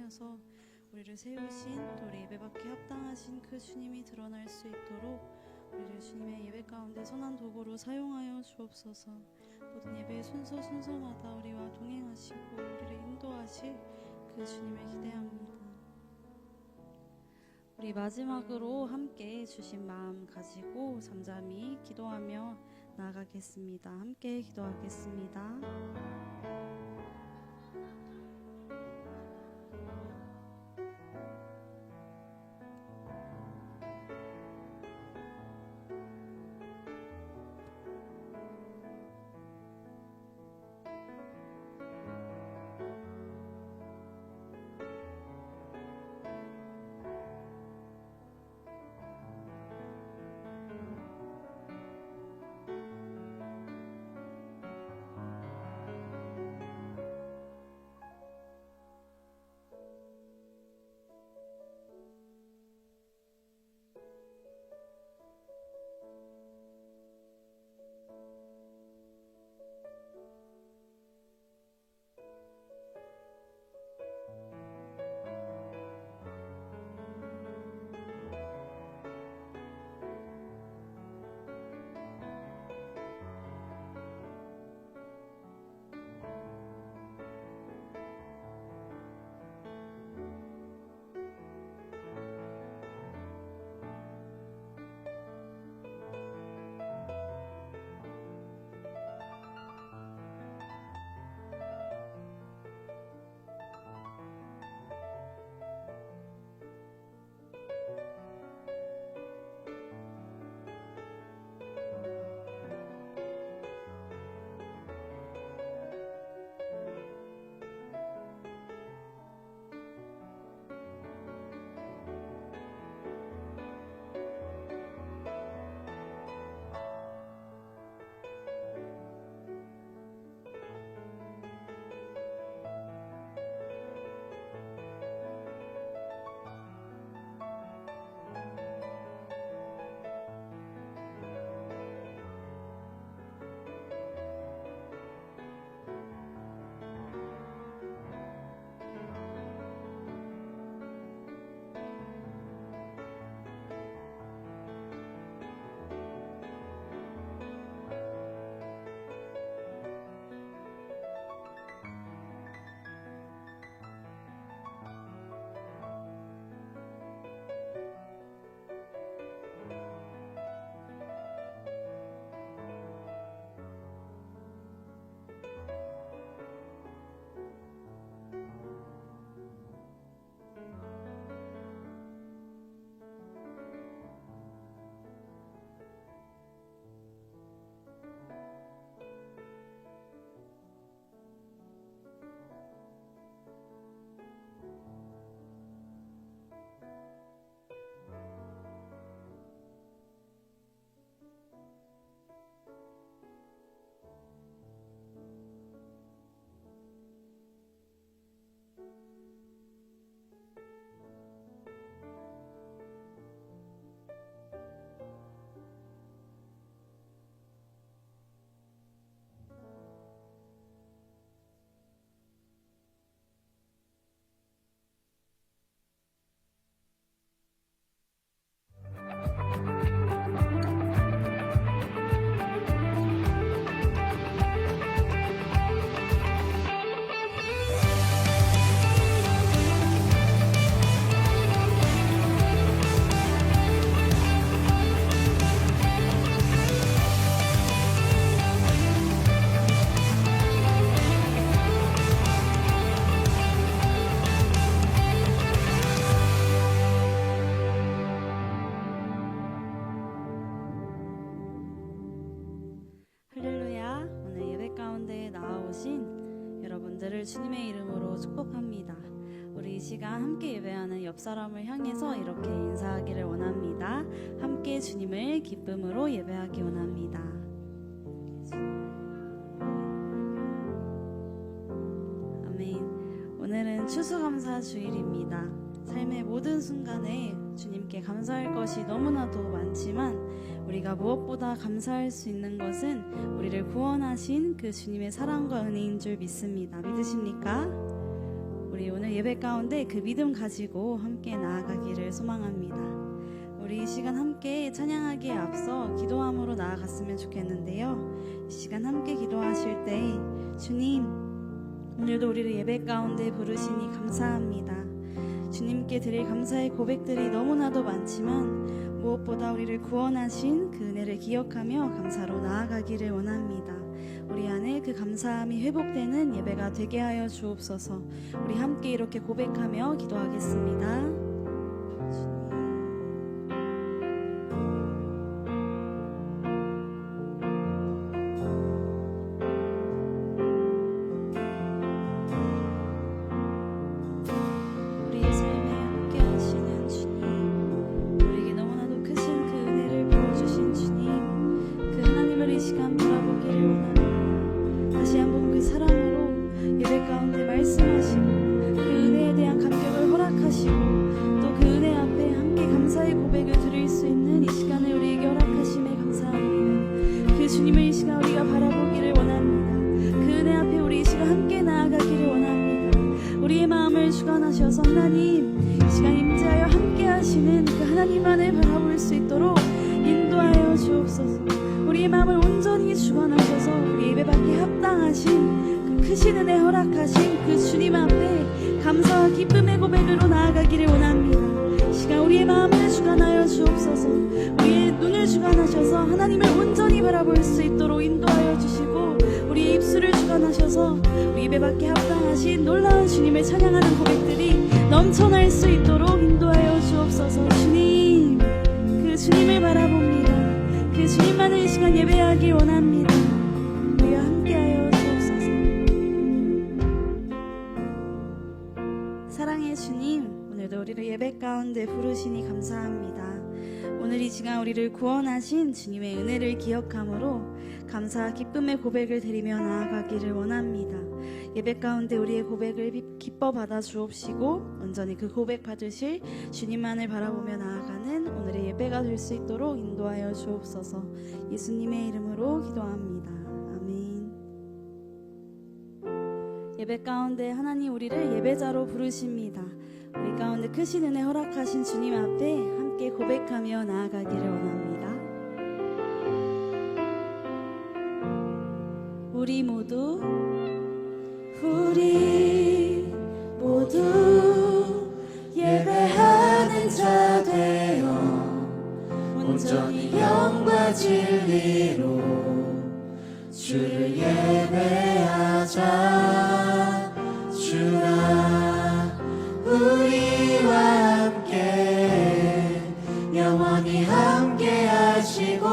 통하여서 우리를 세우신 또 우리 예배받기에 합당하신 그 주님이 드러날 수 있도록 우리를 주님의 예배 가운데 선한 도구로 사용하여 주옵소서. 모든 예배의 순서마다 우리와 동행하시고 우리를 인도하실 그 주님을 기대합니다. 우리 마지막으로 함께 주신 마음 가지고 잠잠히 기도하며 나아가겠습니다. 함께 기도하겠습니다. 주님의 이름으로 축복합니다. 우리 이 시간 함께 예배하는 옆 사람을 향해서 이렇게 인사하기를 원합니다. 함께 주님을 기쁨으로 예배하기 원합니다. 아멘. 오늘은 추수감사 주일입니다. 삶의 모든 순간에 주님께 감사할 것이 너무나도 많지만 우리가 무엇보다 감사할 수 있는 것은 우리를 구원하신 그 주님의 사랑과 은혜인 줄 믿습니다. 믿으십니까? 우리 오늘 예배 가운데 그 믿음 가지고 함께 나아가기를 소망합니다. 우리 이 시간 함께 찬양하기에 앞서 기도함으로 나아갔으면 좋겠는데요. 이 시간 함께 기도하실 때 주님, 오늘도 우리를 예배 가운데 부르시니 감사합니다. 주님께 드릴 감사의 고백들이 너무나도 많지만 무엇보다 우리를 구원하신 그 은혜를 기억하며 감사로 나아가기를 원합니다. 우리 안에 그 감사함이 회복되는 예배가 되게 하여 주옵소서. 우리 함께 이렇게 고백하며 기도하겠습니다. 주관하셔서 하나님 이 시간 임재하여 함께 하시는 그 하나님만을 바라볼 수 있도록 인도하여 주옵소서. 우리의 마음을 온전히 주관하셔서 우리 예배받기에 합당하신 그 크신 은혜 허락하신 그 주님 앞에 감사와 기쁨의 고백으로 나아가기를 원합니다. 이 시간 우리의 마음을 주관하여 주옵소서. 우리의 눈을 주관하셔서 하나님을 온전히 바라볼 수 있도록 인도하여 주시고 우리의 입술을 주관하셔서 우리 예배받기에 합당하신 놀라운 주님을 찬양하는 고백들이 넘쳐날 수 있도록 인도하여 주옵소서. 주님, 그 주님을 바라봅니다. 그 주님만을 이 시간 예배하기 원합니다. 우리와 함께하여 주옵소서. 사랑의 주님, 오늘도 우리를 예배 가운데 부르시니 감사합니다. 오늘 이 시간 우리를 구원하신 주님의 은혜를 기억함으로 감사와 기쁨의 고백을 드리며 나아가기를 원합니다. 예배 가운데 우리의 고백을 기뻐 받아 주옵시고 온전히 그 고백 받으실 주님만을 바라보며 나아가는 오늘의 예배가 될 수 있도록 인도하여 주옵소서. 예수님의 이름으로 기도합니다. 아멘. 예배 가운데 하나님 우리를 예배자로 부르십니다. 우리 가운데 크신 은혜 허락하신 주님 앞에 함께 고백하며 나아가기를 원합니다. 우리 모두 예배하는 자 되어 온전히 영과 진리로 주를 예배하자. 주가 우리와 함께 영원히 함께 하시고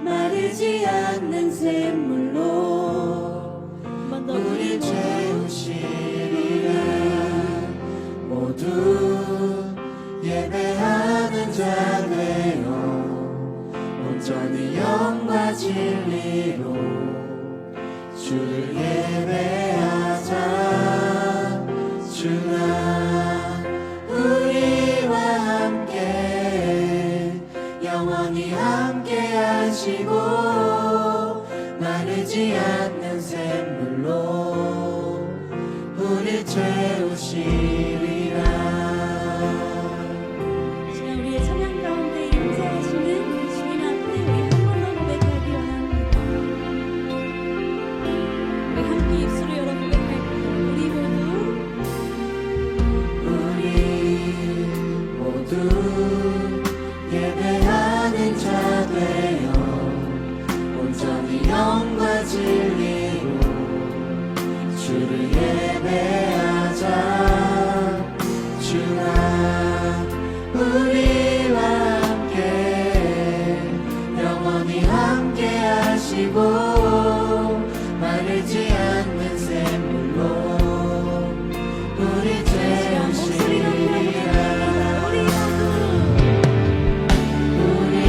마르지 않는 샘물로 우리 채우시리라. 모두 예배하는 자 되어 온전히 영과 진리로 주를 예배하자. 주가 우리와 함께 영원히 함께 하시고 마르지 않는 샘물로 우리 채우시리라. 지금 우리의 찬양 가운데 임재하시는 그 주님 앞에 우리 한 번 더 고백하기 원합니다. 우리 함께 입술을 열어 고백할게요. 우리 모두 예배하는 자 되어 온전히 영과 진리로 주를 예배하자. 주가 우리와 함께 영원히 함께 하시고 마르지 않는 샘물로 우리 채우시리라. 우리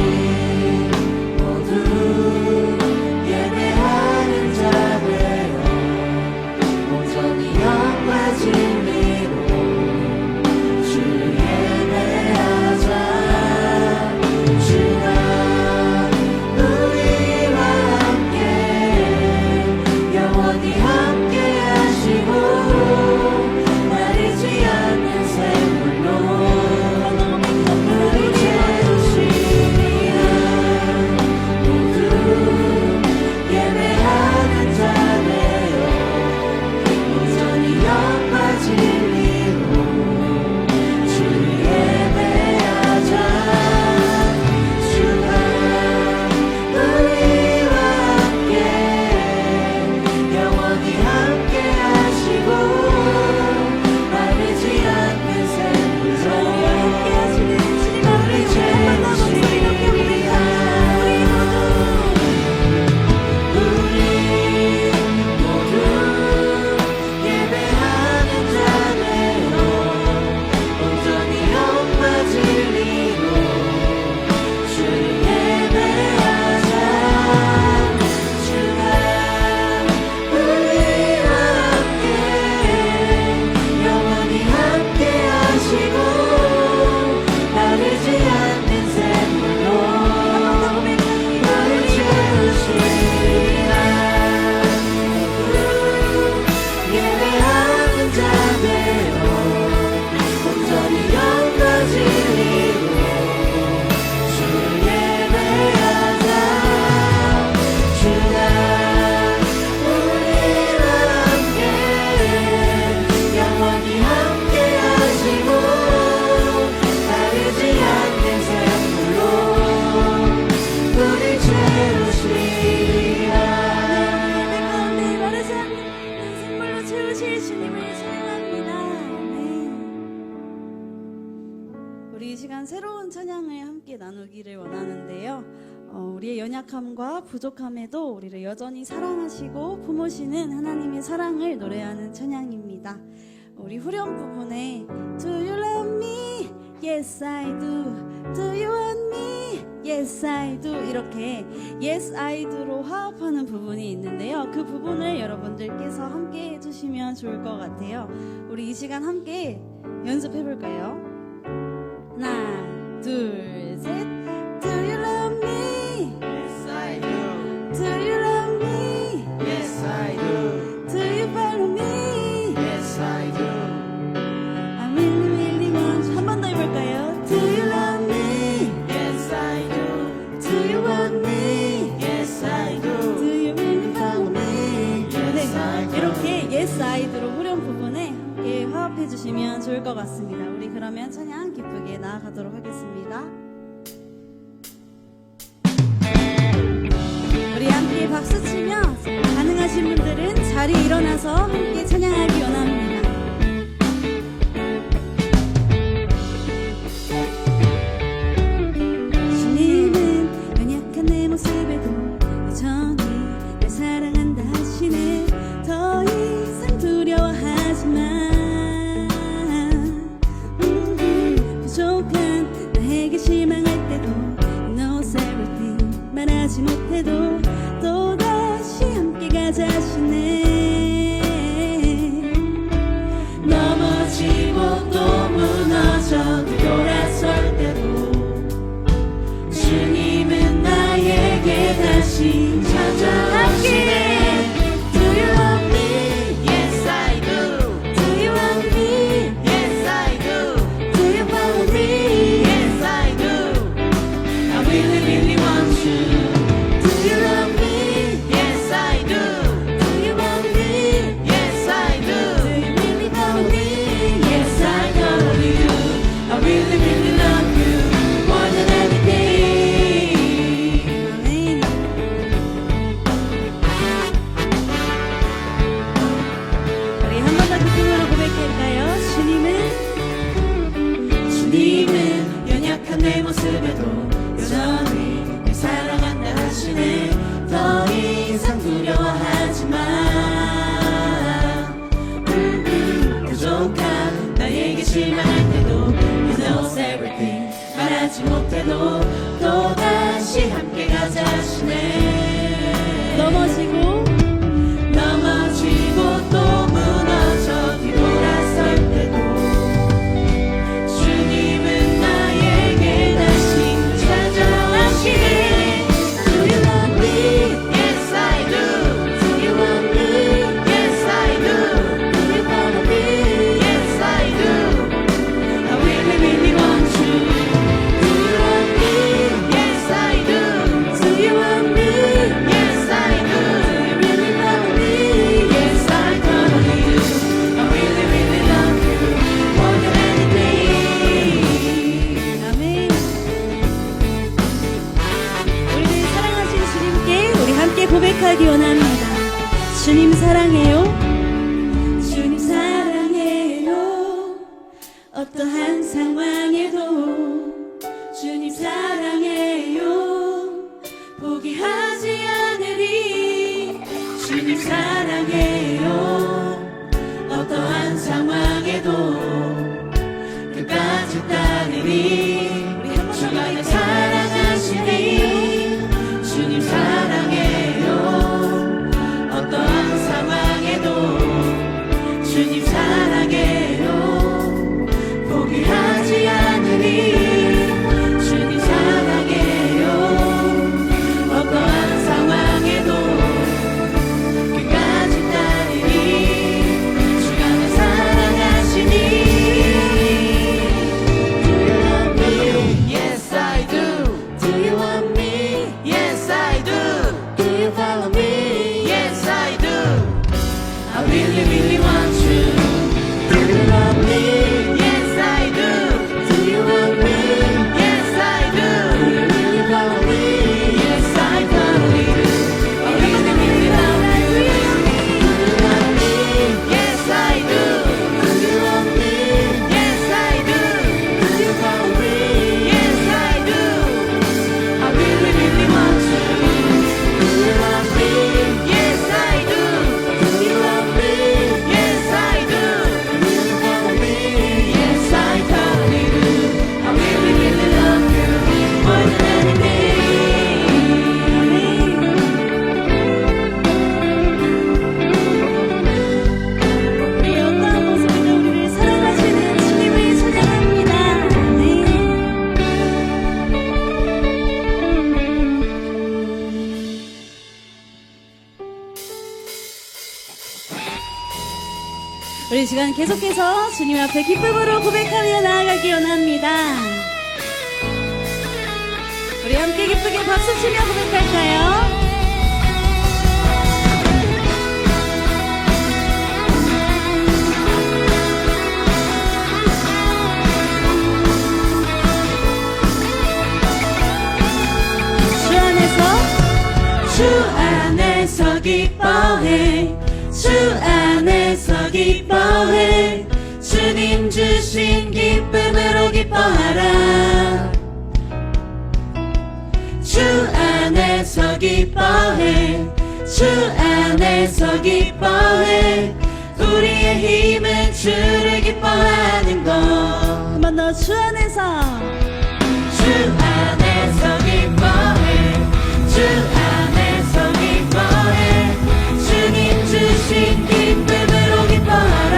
모두 예배하는 자 되어 온전히 영과 주님을 찬양합니다. 아멘. 우리 이 시간 새로운 찬양을 함께 나누기를 원하는데요. 우리의 연약함과 부족함에도 우리를 여전히 사랑하시고 품으시는 하나님의 사랑을 노래하는 찬양입니다. 우리 후렴 부분에 Do you love me? Yes I do. Do you want me? Yes I do. 이렇게 Yes I do로 화합하는 부분이 있는데요. 그 부분을 여러분들께서 함께 해주시면 좋을 것 같아요. 우리 이 시간 함께 연습해 볼까요? 하나 둘 셋. Do you love me? Yes I do. Do you love me? Yes I do. Do you follow me? Yes I do. I really really want you. 한 번 더 해볼까요? Do you love me? Yes I do. Do you want me? Yes I Do do. you really follow me? Yes I do. 이렇게 Yes I do로 후렴 부분에 함께 화합해 주시면 좋을 것 같습니다. 우리 그러면 찬양 기쁘게 나아가도록 하겠습니다. 우리 함께 박수 치며 가능하신 분들은 자리에 일어나서 함께 찬양하기 원합니다. 주님은 연약한 내 모습에도 여전히 날 사랑한다 하시네. 더 이상 두려워하지 마. 부족한 나에게 실망할 때도 He knows everything. 말하지 못해도 또다시 함께 가자 하시네. 넘어지고 또 무너져 돌아설 때도 주님은 나에게 다시 찾아오시네. Do you love me? Yes I do. Do you want me? Yes I do. Do you follow me? Yes I do. I really really want you. Do you love me? Yes I do. Do you want me? Yes I Do do. you really follow me? Yes I know you. I really really love you more than anything. 아멘. 우리 한 번 더 기쁨으로 고백할까요? 주님은 연약한 내 모습에도 여전히 날 사랑한다 하시네. 더 이상 두려워하지 마. 부족한 나에게 실망할 때도 He knows everything. 말하지 못해도 또다시 함께 가자 하시네. 넘어지고 넘어지고 또 무너져 뒤돌아설 때도 주님은 나에게 다시 찾아오시네. Do you love me? Yes I do. Do you want me? Yes I do. Do you follow me? Yes I do. I really really want you. Do you love me? Yes I do. Do you want me? Yes I do. Do you really follow me? Yes I totally do. I really really love you more than anything. 아멘. 우리를 사랑하신 주님께 우리 함께 고백하기 원합니다. 주님 사랑해요. 주님 사랑해요. 어떠한 상황에도 주님 사랑해요. 포기하지 않으리. 주님 사랑해요. 어떠한 상황에도 끝까지 따르리. 우리 한 번 더 주가 날 고백할까요? 사랑하시니. 주님 사랑해요. 어떠한 상황에도 주님 사랑해요. 포기하지 않으리. 우리 이 시간 계속해서 주님 앞에 기쁨으로 고백하며 나아가기 원합니다. 우리 함께 기쁘게 박수치며 고백할까요? 주 안에서 기뻐해 주 안에서 기뻐해 주님 주신 기쁨으로 기뻐하라 주 안에서 기뻐해 주 안에서 기뻐해 우리의 힘은 주를 기뻐하는 것 한 번 더 주 안에서 주 안에서 기뻐해 주 안에서 기뻐해 주님 주신 기쁨으로 기뻐하라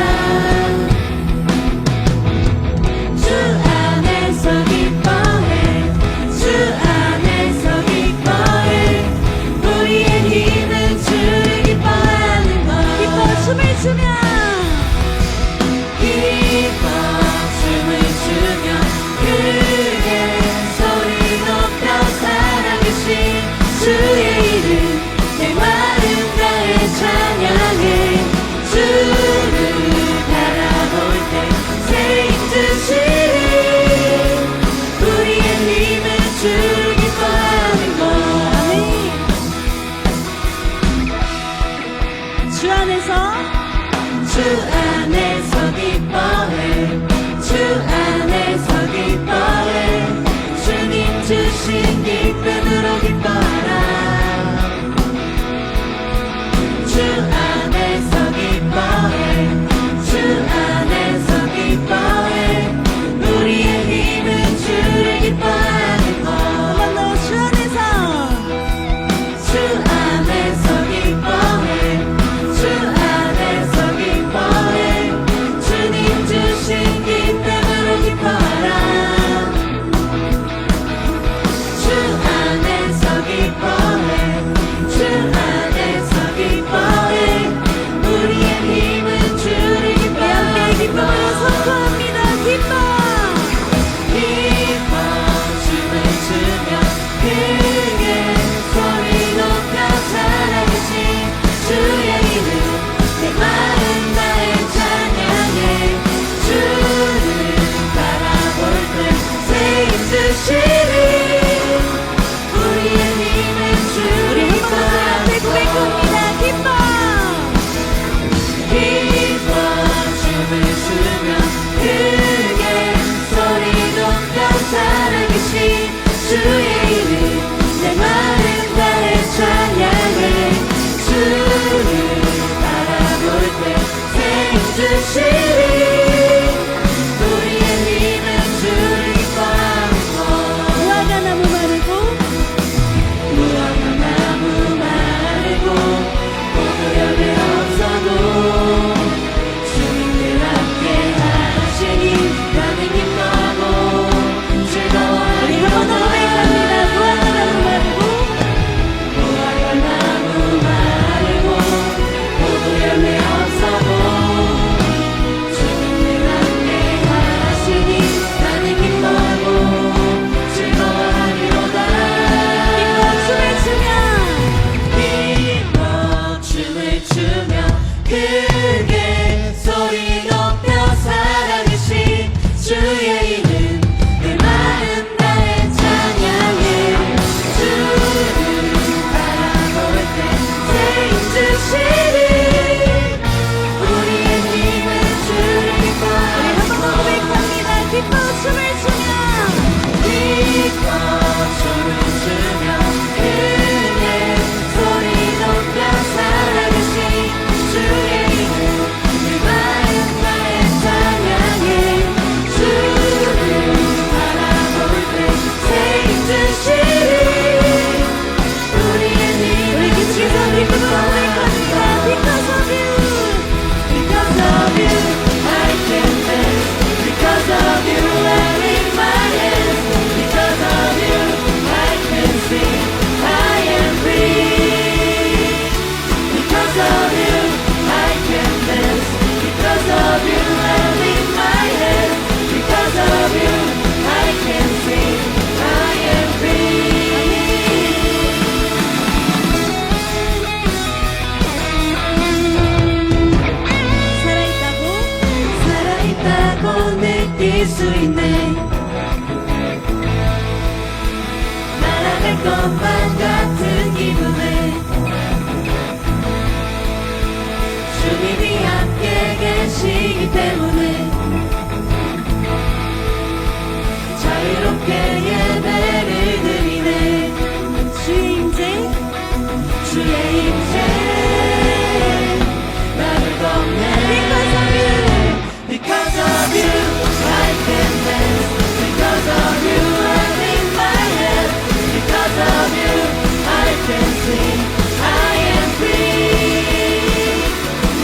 주 안에서 기뻐해 주 안에서 기뻐해 우리의 힘은 주를 기뻐하는 것 기뻐 춤을 추며 기뻐 춤을 추며 한번 느낄 수 있네. 날아갈 것만 같은 기분에 주님이 함께 계시기 때문에 자유롭게 예배를 드리네. 주의 임재 주의 임재 나를 덮네. Because of you I can dance. Because of you I lift my hands. Because of you I can sing. I am free.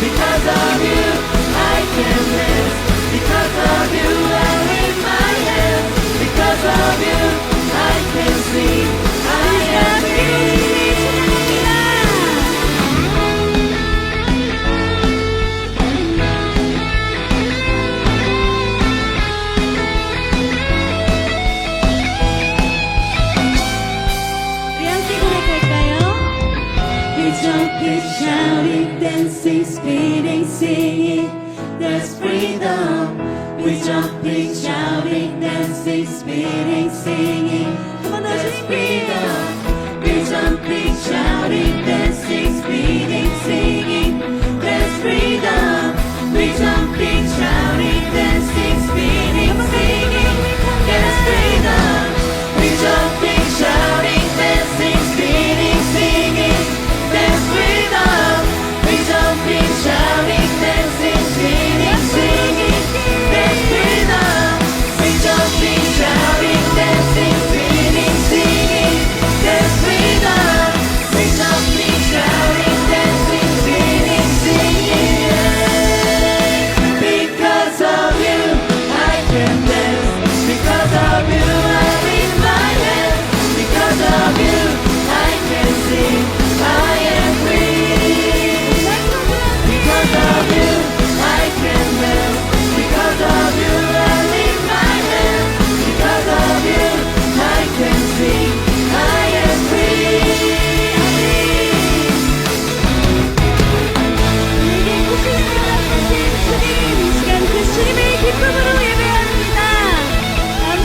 Because of you I can dance. Because of you I lift my hands. Because of you I can sing. I am free. 우리 함께 고백할까요? We jumping, shouting, dancing, spinning, singing. There's freedom. We jumping, shouting, dancing, spinning, singing. There's freedom. We jumping, shouting, dancing, spinning, singing. There's freedom. We jumping, shouting, dancing, spinning, singing. There's freedom. We jumping, shouting, dancing, spinning, singing. There's freedom. We jumping, shouting, dancing, spinning, singing. There's freedom. We jumping, shouting, dancing, spinning, singing. There's freedom. We jumping, shouting, dancing, spinning, singing. Because of you, I can dance. Because of you, I lift my hands. Because of you, I can sing. I am free. Because of you, I can dance. Because of you, I lift my hands. Because of you, I can sing. I am free. 우리에게 고통을 허락하신 주님, 이 시간 그 주님의 기쁨으로 예배합니다. 아멘.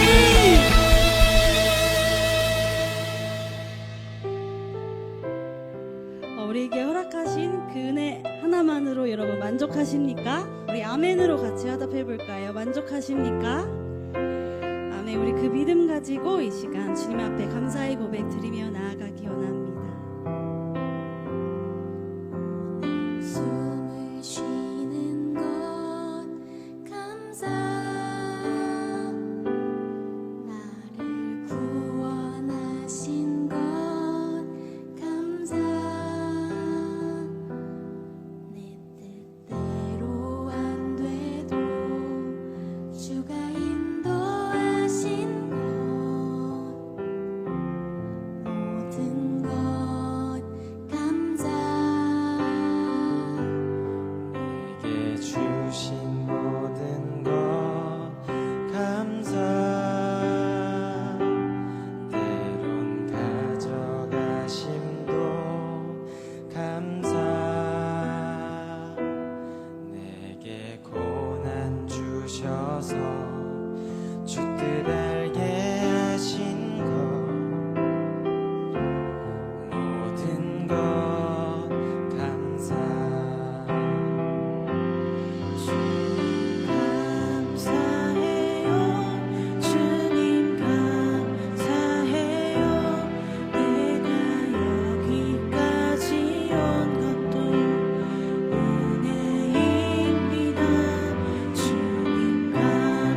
우리에게 허락하신 그 은혜 하나만으로 여러분 만족하십니까? 우리 아멘으로 같이 화답해 볼까요? 만족하십니까? 아멘. 우리 그 믿음 가지고 이 시간 주님 앞에 감사의 고백 드리며 나아가기 원합니다. 숨을 쉬는 것 감사. 나를 구원하신 것 감사. 내 뜻대로 안 돼도 주가 인도하신 것 모든 것 감사. 내게 주신 모든 것 감사. 때론 가져가심도 감사. 내게 고난 주셔서 주 뜻 알게 하신 것 모든 것 감사. 감사해요 주님 감사해요. 내가 여기까지 온 것도 은혜입니다. 주님 감사해요.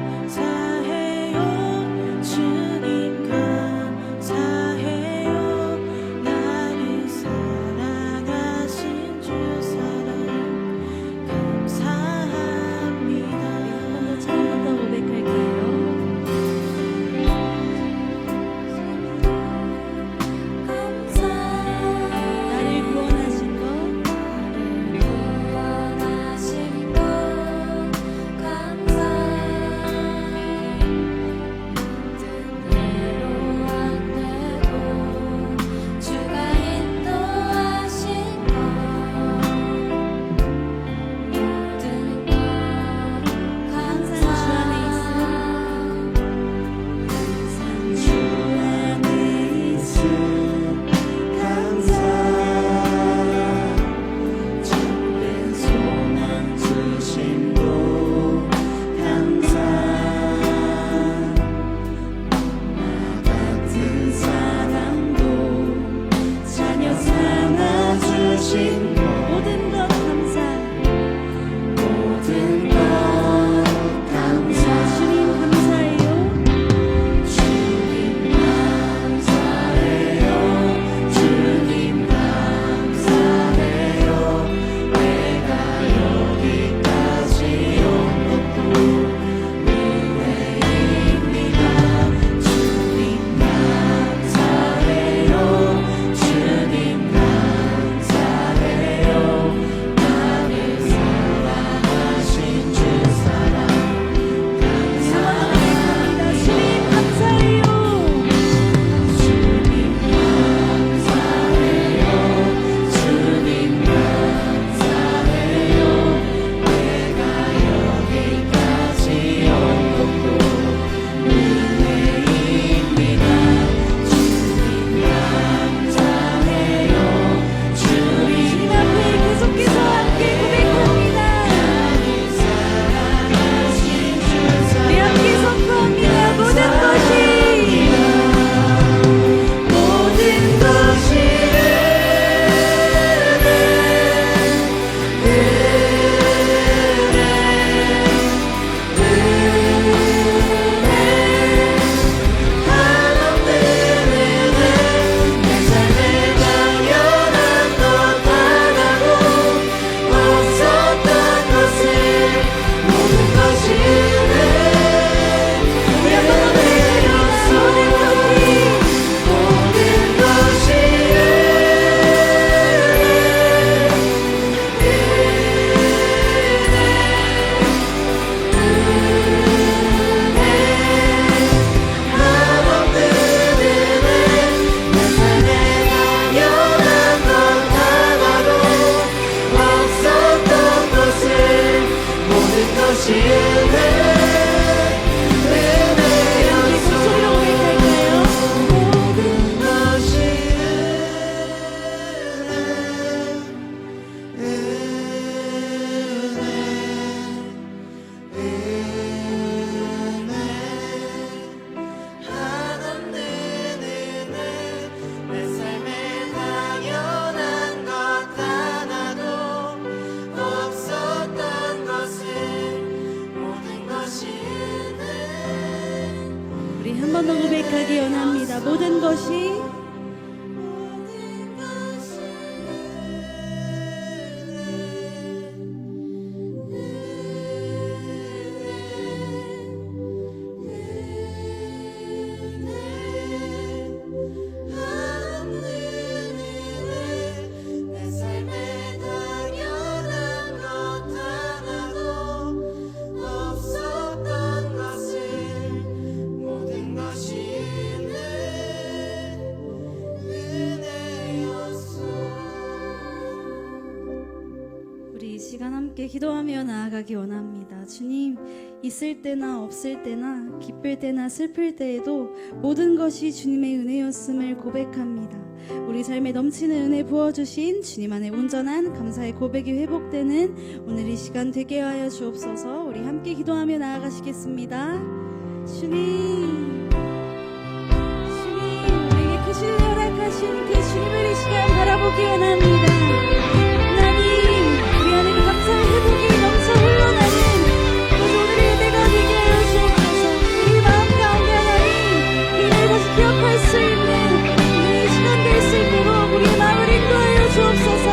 것이 은혜였소 목소리로 고백할까요? 모든 것이 한없는 은혜 내 삶에 당연한 것 하나도 없었던 것을 모든 것이 은혜 우리 한 번 더 고백하기 원합니다. 모든 것이 모든 것이 한없는 은혜 내 삶에 당연한 것 하나도 없었던 것을 모든 것이 은혜였소 우리 이 시간 함께 기도하며 나아가기 원합니다. 주님, 있을 때나 없을 때나 기쁠 때나 슬플 때에도 모든 것이 주님의 은혜였음을 고백합니다. 우리 삶에 넘치는 은혜 부어주신 주님 안에 온전한 감사의 고백이 회복되는 오늘 이 시간 되게 하여 주옵소서. 우리 함께 기도하며 나아가시겠습니다. 주님, 우리에게 크신 은혜 허락하신 그 주님을 이 시간 바라보기 원합니다. 하나님, 우리 안에 그 감사의 회복이 넘쳐 흘러나는 그래서 오늘의 예배가 되게 하여 주옵소서. 우리 마음 가운데 하나님 그 은혜를 다시 기억할 수 있는 오늘 이 시간 될 수 있도록 우리의 마음을 인도하여 주옵소서.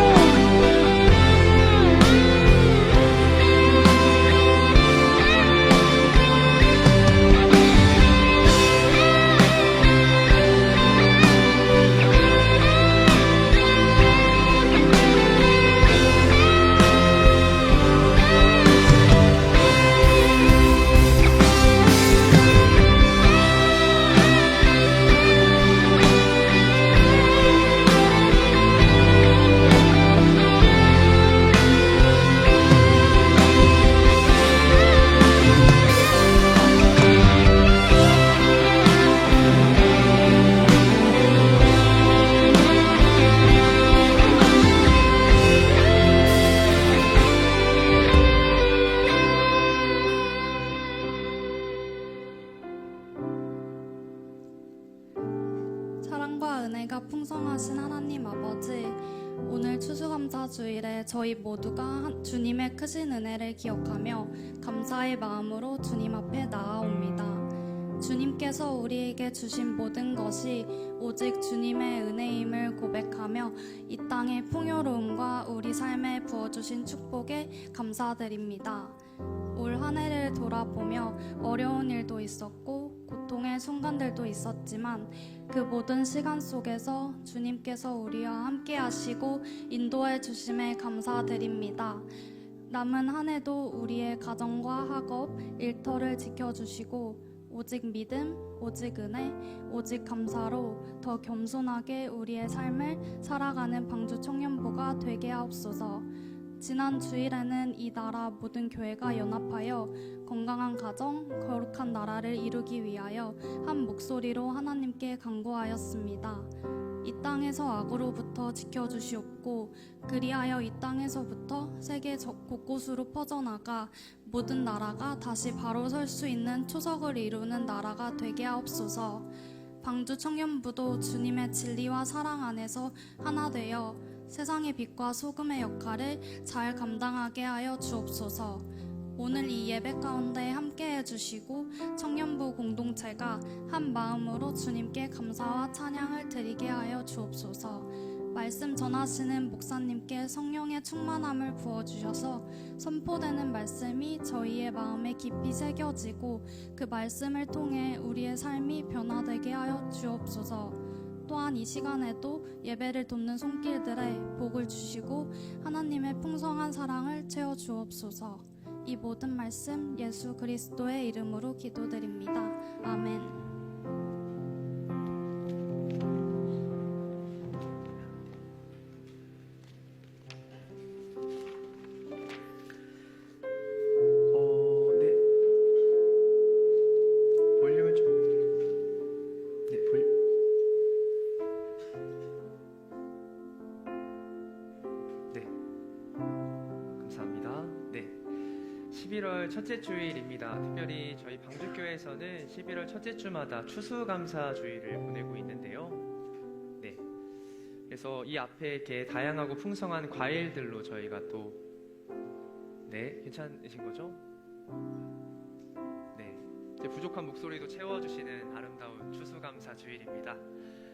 사랑과 은혜가 풍성하신 하나님 아버지, 오늘 추수감사주일에 저희 모두가 주님의 크신 은혜를 기억하며 감사의 마음으로 주님 앞에 나아옵니다. 주님께서 우리에게 주신 모든 것이 오직 주님의 은혜임을 고백하며 이 땅의 풍요로움과 우리 삶에 부어주신 축복에 감사드립니다. 올 한 해를 돌아보며 어려운 일도 있었고 고통의 순간들도 있었지만 그 모든 시간 속에서 주님께서 우리와 함께 하시고 인도해 주심에 감사드립니다. 남은 한 해도 우리의 가정과 학업, 일터를 지켜주시고 오직 믿음, 오직 은혜, 오직 감사로 더 겸손하게 우리의 삶을 살아가는 방주 청년부가 되게 하옵소서. 지난 주일에는 이 나라 모든 교회가 연합하여 건강한 가정, 거룩한 나라를 이루기 위하여 한 목소리로 하나님께 간구하였습니다. 이 땅에서 악으로부터 지켜주시옵고 그리하여 이 땅에서부터 세계 곳곳으로 퍼져나가 모든 나라가 다시 바로 설 수 있는 초석을 이루는 나라가 되게 하옵소서. 방주 청년부도 주님의 진리와 사랑 안에서 하나 되어 세상의 빛과 소금의 역할을 잘 감당하게 하여 주옵소서. 오늘 이 예배 가운데 함께 해주시고 청년부 공동체가 한 마음으로 주님께 감사와 찬양을 드리게 하여 주옵소서. 말씀 전하시는 목사님께 성령의 충만함을 부어주셔서 선포되는 말씀이 저희의 마음에 깊이 새겨지고 그 말씀을 통해 우리의 삶이 변화되게 하여 주옵소서. 또한 이 시간에도 예배를 돕는 손길들에 복을 주시고 하나님의 풍성한 사랑을 채워 주옵소서. 이 모든 말씀 예수 그리스도의 이름으로 기도드립니다. 아멘. 첫째 주일입니다. 특별히 저희 방주교회에서는 11월 첫째 주마다 추수감사 주일을 보내고 있는데요. 네, 그래서 이 앞에 이렇게 다양하고 풍성한 과일들로 저희가 또 괜찮으신 거죠? 네, 제 부족한 목소리도 채워주시는 아름다운 추수감사 주일입니다.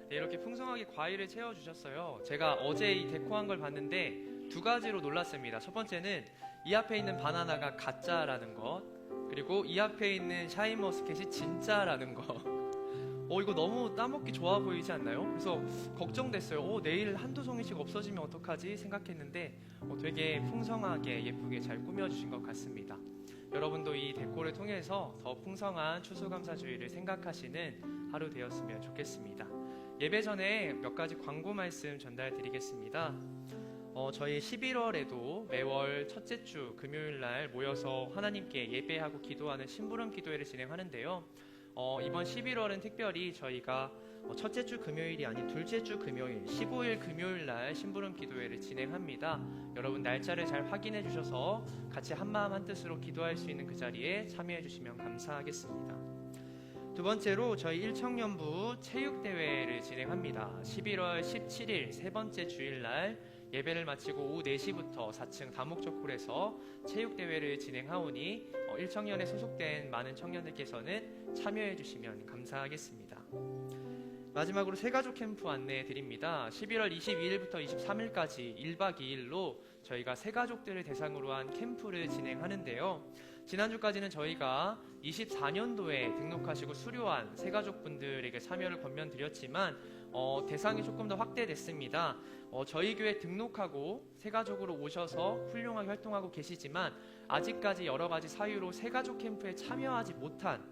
네, 이렇게 풍성하게 과일을 채워주셨어요. 제가 어제 이 데코한 걸 봤는데 두 가지로 놀랐습니다. 첫 번째는 이 앞에 있는 바나나가 가짜라는 것, 그리고 이 앞에 있는 샤인머스켓이 진짜라는 것. 이거 너무 따먹기 좋아 보이지 않나요? 그래서 걱정됐어요. 내일 한두 송이씩 없어지면 어떡하지 생각했는데 되게 풍성하게 예쁘게 잘 꾸며주신 것 같습니다. 여러분도 이 데코를 통해서 더 풍성한 추수감사주의를 생각하시는 하루 되었으면 좋겠습니다. 예배 전에 몇 가지 광고 말씀 전달드리겠습니다. 저희 11월에도 매월 첫째 주 금요일 날 모여서 하나님께 예배하고 기도하는 심부름 기도회를 진행하는데요. 이번 11월은 특별히 저희가 첫째 주 금요일이 아닌 둘째 주 금요일 15일 금요일 날 심부름 기도회를 진행합니다. 여러분 날짜를 잘 확인해 주셔서 같이 한마음 한뜻으로 기도할 수 있는 그 자리에 참여해 주시면 감사하겠습니다. 두 번째로 저희 1청년부 체육대회를 진행합니다. 11월 17일 세 번째 주일날 예배를 마치고 오후 4시부터 4층 다목적홀에서 체육대회를 진행하오니 1청년에 소속된 많은 청년들께서는 참여해 주시면 감사하겠습니다. 마지막으로 새가족 캠프 안내해 드립니다. 11월 22일부터 23일까지 1박 2일로 저희가 새가족들을 대상으로 한 캠프를 진행하는데요. 지난주까지는 저희가 24년도에 등록하시고 수료한 새가족분들에게 참여를 권면드렸지만 대상이 조금 더 확대됐습니다. 저희 교회 등록하고 새가족으로 오셔서 훌륭하게 활동하고 계시지만 아직까지 여러 가지 사유로 새가족 캠프에 참여하지 못한,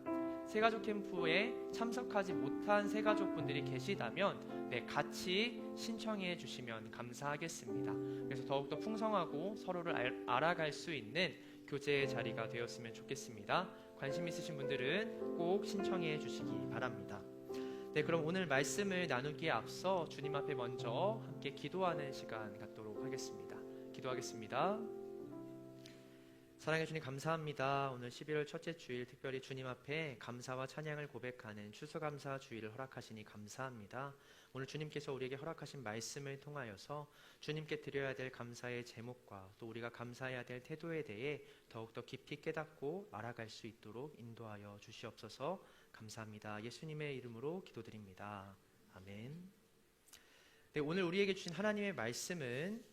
새가족 캠프에 참석하지 못한 새가족분들이 계시다면 같이 신청해 주시면 감사하겠습니다. 그래서 더욱더 풍성하고 서로를 알아갈 수 있는 교제의 자리가 되었으면 좋겠습니다. 관심 있으신 분들은 꼭 신청해 주시기 바랍니다. 네, 그럼 오늘 말씀을 나누기에 앞서 주님 앞에 먼저 함께 기도하는 시간 갖도록 하겠습니다. 기도하겠습니다. 사랑해 주님 감사합니다. 오늘 11월 첫째 주일 특별히 주님 앞에 감사와 찬양을 고백하는 추수감사 주일을 허락하시니 감사합니다. 오늘 주님께서 우리에게 허락하신 말씀을 통하여서 주님께 드려야 될 감사의 제목과 또 우리가 감사해야 될 태도에 대해 더욱더 깊이 깨닫고 알아갈 수 있도록 인도하여 주시옵소서. 감사합니다. 예수님의 이름으로 기도드립니다. 아멘. 네, 오늘 우리에게 주신 하나님의 말씀은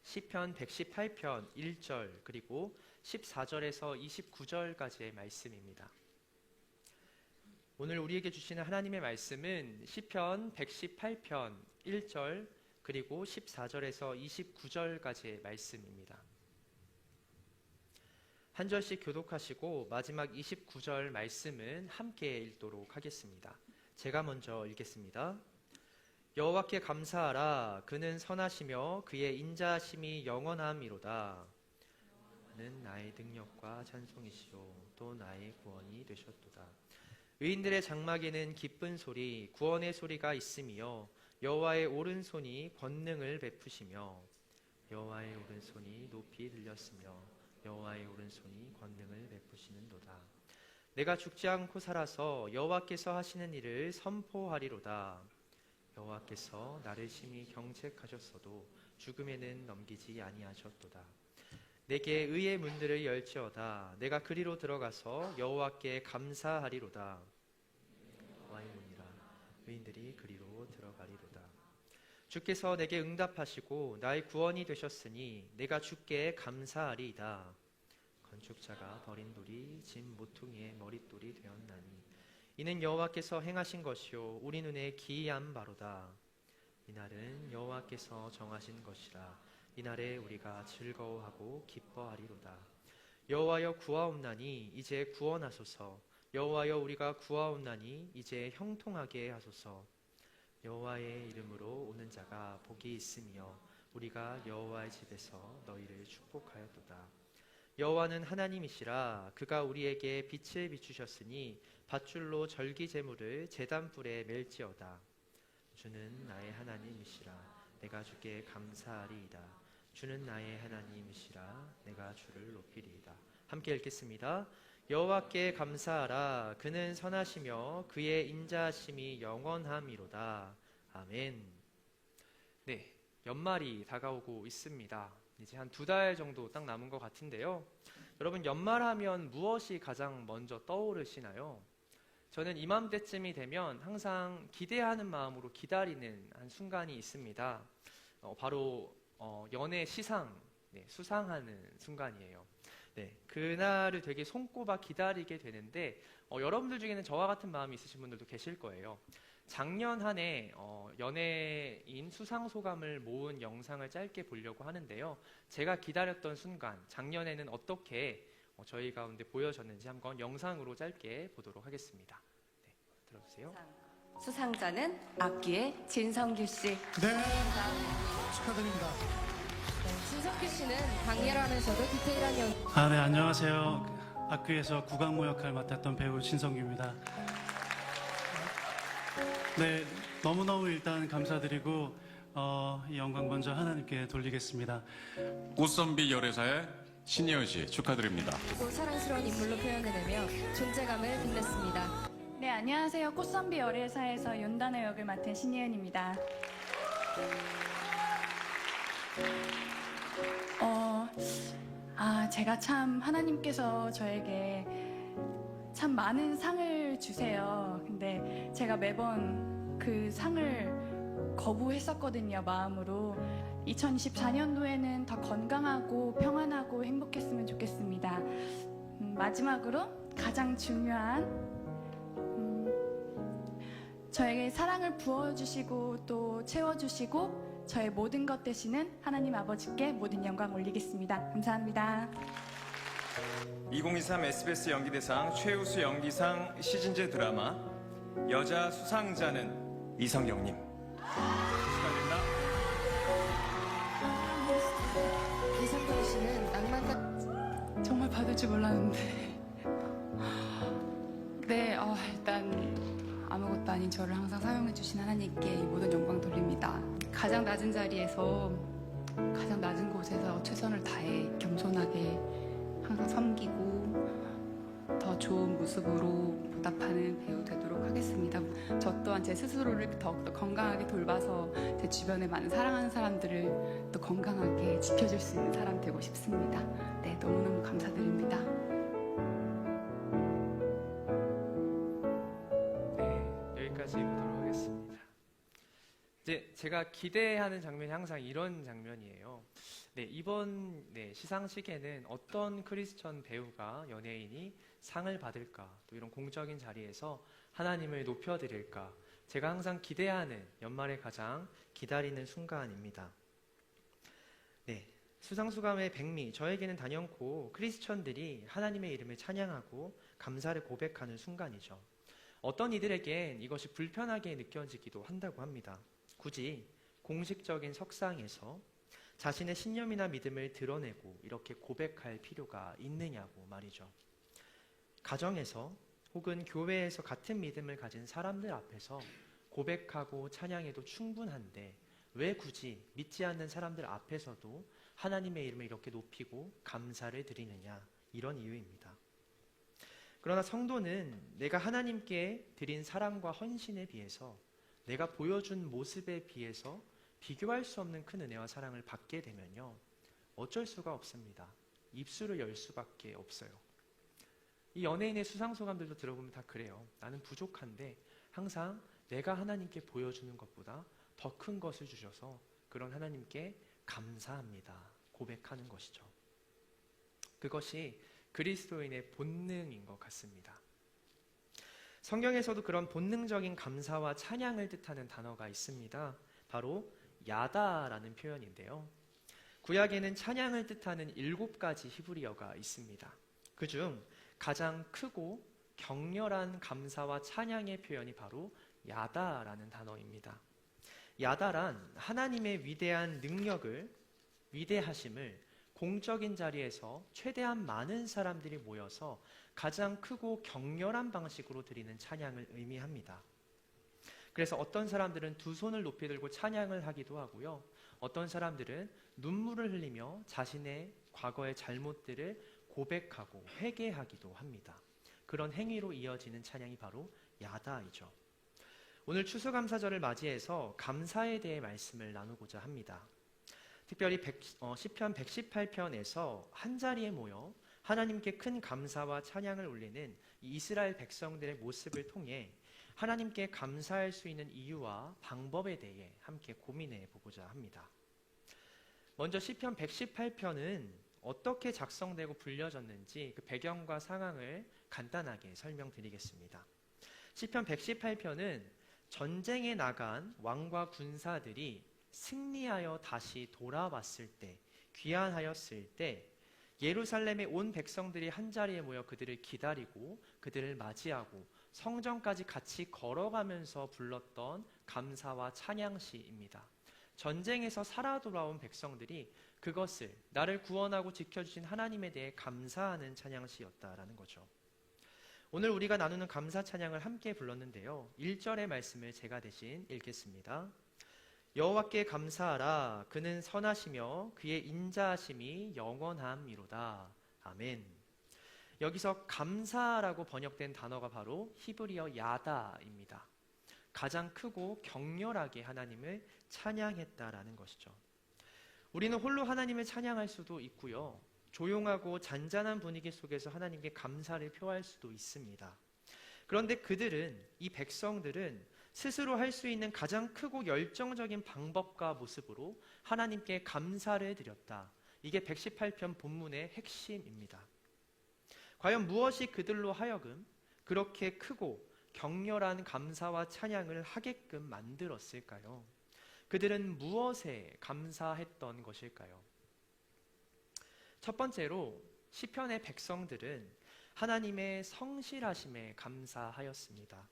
시편 118편 1절 그리고 14절에서 29절까지의 말씀입니다. 오늘 우리에게 주시는 하나님의 말씀은 시편 118편 1절 그리고 14절에서 29절까지의 말씀입니다. 한 절씩 교독하시고 마지막 29절 말씀은 함께 읽도록 하겠습니다. 제가 먼저 읽겠습니다. 여호와께 감사하라. 그는 선하시며 그의 인자하심이 영원함이로다. 그는 나의 능력과 찬송이시요 또 나의 구원이 되셨도다. 의인들의 장막에는 기쁜 소리, 구원의 소리가 있으며 여호와의 오른손이 권능을 베푸시며 여호와의 오른손이 높이 들렸으며 여호와의 오른손이 권능을 베푸시는도다. 내가 죽지 않고 살아서 여호와께서 하시는 일을 선포하리로다. 여호와께서 나를 심히 경책하셨어도 죽음에는 넘기지 아니하셨도다. 내게 의의 문들을 열지어다. 내가 그리로 들어가서 여호와께 감사하리로다. 여호와의 문이라 의인들이 그리로 들어가리로다. 주께서 내게 응답하시고 나의 구원이 되셨으니 내가 주께 감사하리이다. 건축자가 버린 돌이 진 모퉁이의 머릿돌이 되었나니 이는 여호와께서 행하신 것이요 우리 눈에 기이한 바로다. 이날은 여호와께서 정하신 것이라. 이날에 우리가 즐거워하고 기뻐하리로다. 여호와여 구하옵나니 이제 구원하소서. 여호와여 우리가 구하옵나니 이제 형통하게 하소서. 여호와의 이름으로 오는 자가 복이 있으며 우리가 여호와의 집에서 너희를 축복하였도다. 여호와는 하나님이시라. 그가 우리에게 빛을 비추셨으니 밧줄로 절기 제물을 제단불에 멜지어다. 주는 나의 하나님이시라. 내가 주께 감사하리이다. 주는 나의 하나님이시라. 내가 주를 높이리이다. 함께 읽겠습니다. 여호와께 감사하라. 그는 선하시며 그의 인자하심이 영원함이로다. 아멘. 네, 연말이 다가오고 있습니다. 이제 한 2달 정도 딱 남은 것 같은데요. 여러분, 연말하면 무엇이 가장 먼저 떠오르시나요? 저는 이맘때쯤이 되면 항상 기대하는 마음으로 기다리는 한 순간이 있습니다. 바로 연애 시상, 수상하는 순간이에요. 네, 그날을 되게 손꼽아 기다리게 되는데 여러분들 중에는 저와 같은 마음이 있으신 분들도 계실 거예요. 작년 한 해 연예인 수상 소감을 모은 영상을 짧게 보려고 하는데요. 제가 기다렸던 순간, 작년에는 어떻게 저희 가운데 보여졌는지 한번 영상으로 짧게 보도록 하겠습니다. 네, 들어주세요. 수상자는 악기의 진성규 씨. 네, 축하드립니다. 진성규 씨는 강렬하면서도 디테일한 연기. 네, 안녕하세요. 악귀에서 구강모 역할 맡았던 배우 신성규입니다. 네, 너무너무 일단 감사드리고 이 영광 먼저 하나님께 돌리겠습니다. 꽃선비 열애사의 신예은 씨 축하드립니다. 그리고 사랑스러운 인물로 표현해내며 존재감을 빛냈습니다. 네, 안녕하세요. 꽃선비 열애사에서 윤다나 역을 맡은 신예은입니다. 제가 참 하나님께서 저에게 참 많은 상을 주세요. 근데 제가 매번 그 상을 거부했었거든요, 마음으로. 2024년도에는 더 건강하고 평안하고 행복했으면 좋겠습니다. 마지막으로 가장 중요한 저에게 사랑을 부어주시고 또 채워주시고 저의 모든 것 되시는 하나님 아버지께 모든 영광 올리겠습니다. 감사합니다. 2023 SBS 연기대상 최우수 연기상 시즌제 드라마 여자 수상자는 이성경님 축하드립니다. 이성경 씨는 낭만과 정말 받을 줄 몰랐는데 네, 일단 아무것도 아닌 저를 항상 사용해 주신 하나님께 이 모든 영광 돌립니다. 가장 낮은 자리에서 가장 낮은 곳에서 최선을 다해 겸손하게 항상 섬기고 더 좋은 모습으로 보답하는 배우 되도록 하겠습니다. 저 또한 제 스스로를 더욱더 건강하게 돌봐서 제 주변에 많은 사랑하는 사람들을 또 건강하게 지켜줄 수 있는 사람 되고 싶습니다. 네, 너무너무 감사드립니다. 네, 여기까지 보도록 하겠습니다. 이제 제가 기대하는 장면이 항상 이런 장면이에요. 네, 이번 시상식에는 어떤 크리스천 배우가, 연예인이 상을 받을까, 또 이런 공적인 자리에서 하나님을 높여드릴까, 제가 항상 기대하는 연말에 가장 기다리는 순간입니다. 네, 수상소감의 백미, 저에게는 단연코 크리스천들이 하나님의 이름을 찬양하고 감사를 고백하는 순간이죠. 어떤 이들에겐 이것이 불편하게 느껴지기도 한다고 합니다. 굳이 공식적인 석상에서 자신의 신념이나 믿음을 드러내고 이렇게 고백할 필요가 있느냐고 말이죠. 가정에서 혹은 교회에서 같은 믿음을 가진 사람들 앞에서 고백하고 찬양해도 충분한데 왜 굳이 믿지 않는 사람들 앞에서도 하나님의 이름을 이렇게 높이고 감사를 드리느냐, 이런 이유입니다. 그러나 성도는 내가 하나님께 드린 사랑과 헌신에 비해서, 내가 보여준 모습에 비해서 비교할 수 없는 큰 은혜와 사랑을 받게 되면요, 어쩔 수가 없습니다. 입술을 열 수밖에 없어요. 이 연예인의 수상소감들도 들어보면 다 그래요. 나는 부족한데 항상 내가 하나님께 보여주는 것보다 더 큰 것을 주셔서 그런 하나님께 감사합니다, 고백하는 것이죠. 그것이 그리스도인의 본능인 것 같습니다. 성경에서도 그런 본능적인 감사와 찬양을 뜻하는 단어가 있습니다. 바로 야다라는 표현인데요. 구약에는 찬양을 뜻하는 7가지 히브리어가 있습니다. 그중 가장 크고 격렬한 감사와 찬양의 표현이 바로 야다라는 단어입니다. 야다란 하나님의 위대한 능력을, 위대하심을 공적인 자리에서 최대한 많은 사람들이 모여서 가장 크고 격렬한 방식으로 드리는 찬양을 의미합니다. 그래서 어떤 사람들은 2손을 높이 들고 찬양을 하기도 하고요. 어떤 사람들은 눈물을 흘리며 자신의 과거의 잘못들을 고백하고 회개하기도 합니다. 그런 행위로 이어지는 찬양이 바로 야다이죠. 오늘 추수감사절을 맞이해서 감사에 대해 말씀을 나누고자 합니다. 특별히 시편 118편에서 한자리에 모여 하나님께 큰 감사와 찬양을 올리는 이 이스라엘 백성들의 모습을 통해 하나님께 감사할 수 있는 이유와 방법에 대해 함께 고민해 보고자 합니다. 먼저 시편 118편은 어떻게 작성되고 불려졌는지 그 배경과 상황을 간단하게 설명드리겠습니다. 시편 118편은 전쟁에 나간 왕과 군사들이 승리하여 다시 돌아왔을 때, 귀환하였을 때 예루살렘에 온 백성들이 한자리에 모여 그들을 기다리고 그들을 맞이하고 성전까지 같이 걸어가면서 불렀던 감사와 찬양시입니다. 전쟁에서 살아 돌아온 백성들이 그것을 나를 구원하고 지켜주신 하나님에 대해 감사하는 찬양시였다라는 거죠. 오늘 우리가 나누는 감사 찬양을 함께 불렀는데요. 1절의 말씀을 제가 대신 읽겠습니다. 여호와께 감사하라. 그는 선하시며 그의 인자하심이 영원함이로다. 아멘. 여기서 감사라고 번역된 단어가 바로 히브리어 야다입니다. 가장 크고 격렬하게 하나님을 찬양했다라는 것이죠. 우리는 홀로 하나님을 찬양할 수도 있고요. 조용하고 잔잔한 분위기 속에서 하나님께 감사를 표할 수도 있습니다. 그런데 이 백성들은 스스로 할 수 있는 가장 크고 열정적인 방법과 모습으로 하나님께 감사를 드렸다. 이게 118편 본문의 핵심입니다. 과연 무엇이 그들로 하여금 그렇게 크고 격렬한 감사와 찬양을 하게끔 만들었을까요? 그들은 무엇에 감사했던 것일까요? 첫 번째로 시편의 백성들은 하나님의 성실하심에 감사하였습니다.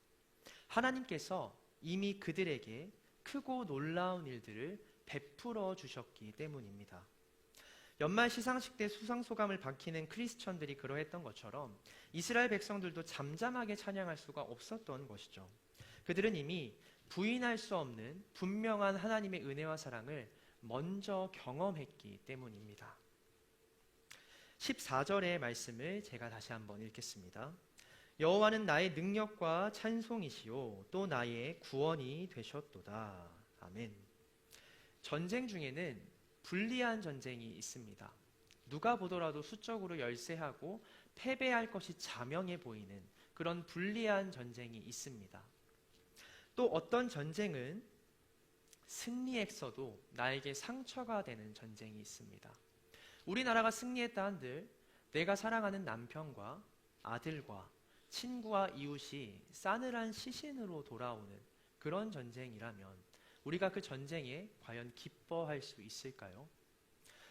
하나님께서 이미 그들에게 크고 놀라운 일들을 베풀어 주셨기 때문입니다. 연말 시상식 때 수상소감을 밝히는 크리스천들이 그러했던 것처럼 이스라엘 백성들도 잠잠하게 찬양할 수가 없었던 것이죠. 그들은 이미 부인할 수 없는 분명한 하나님의 은혜와 사랑을 먼저 경험했기 때문입니다. 14절의 말씀을 제가 다시 한번 읽겠습니다. 여호와는 나의 능력과 찬송이시요 또 나의 구원이 되셨도다. 아멘. 전쟁 중에는 불리한 전쟁이 있습니다. 누가 보더라도 수적으로 열세하고 패배할 것이 자명해 보이는 그런 불리한 전쟁이 있습니다. 또 어떤 전쟁은 승리했어도 나에게 상처가 되는 전쟁이 있습니다. 우리나라가 승리했다 한들 내가 사랑하는 남편과 아들과 친구와 이웃이 싸늘한 시신으로 돌아오는 그런 전쟁이라면 우리가 그 전쟁에 과연 기뻐할 수 있을까요?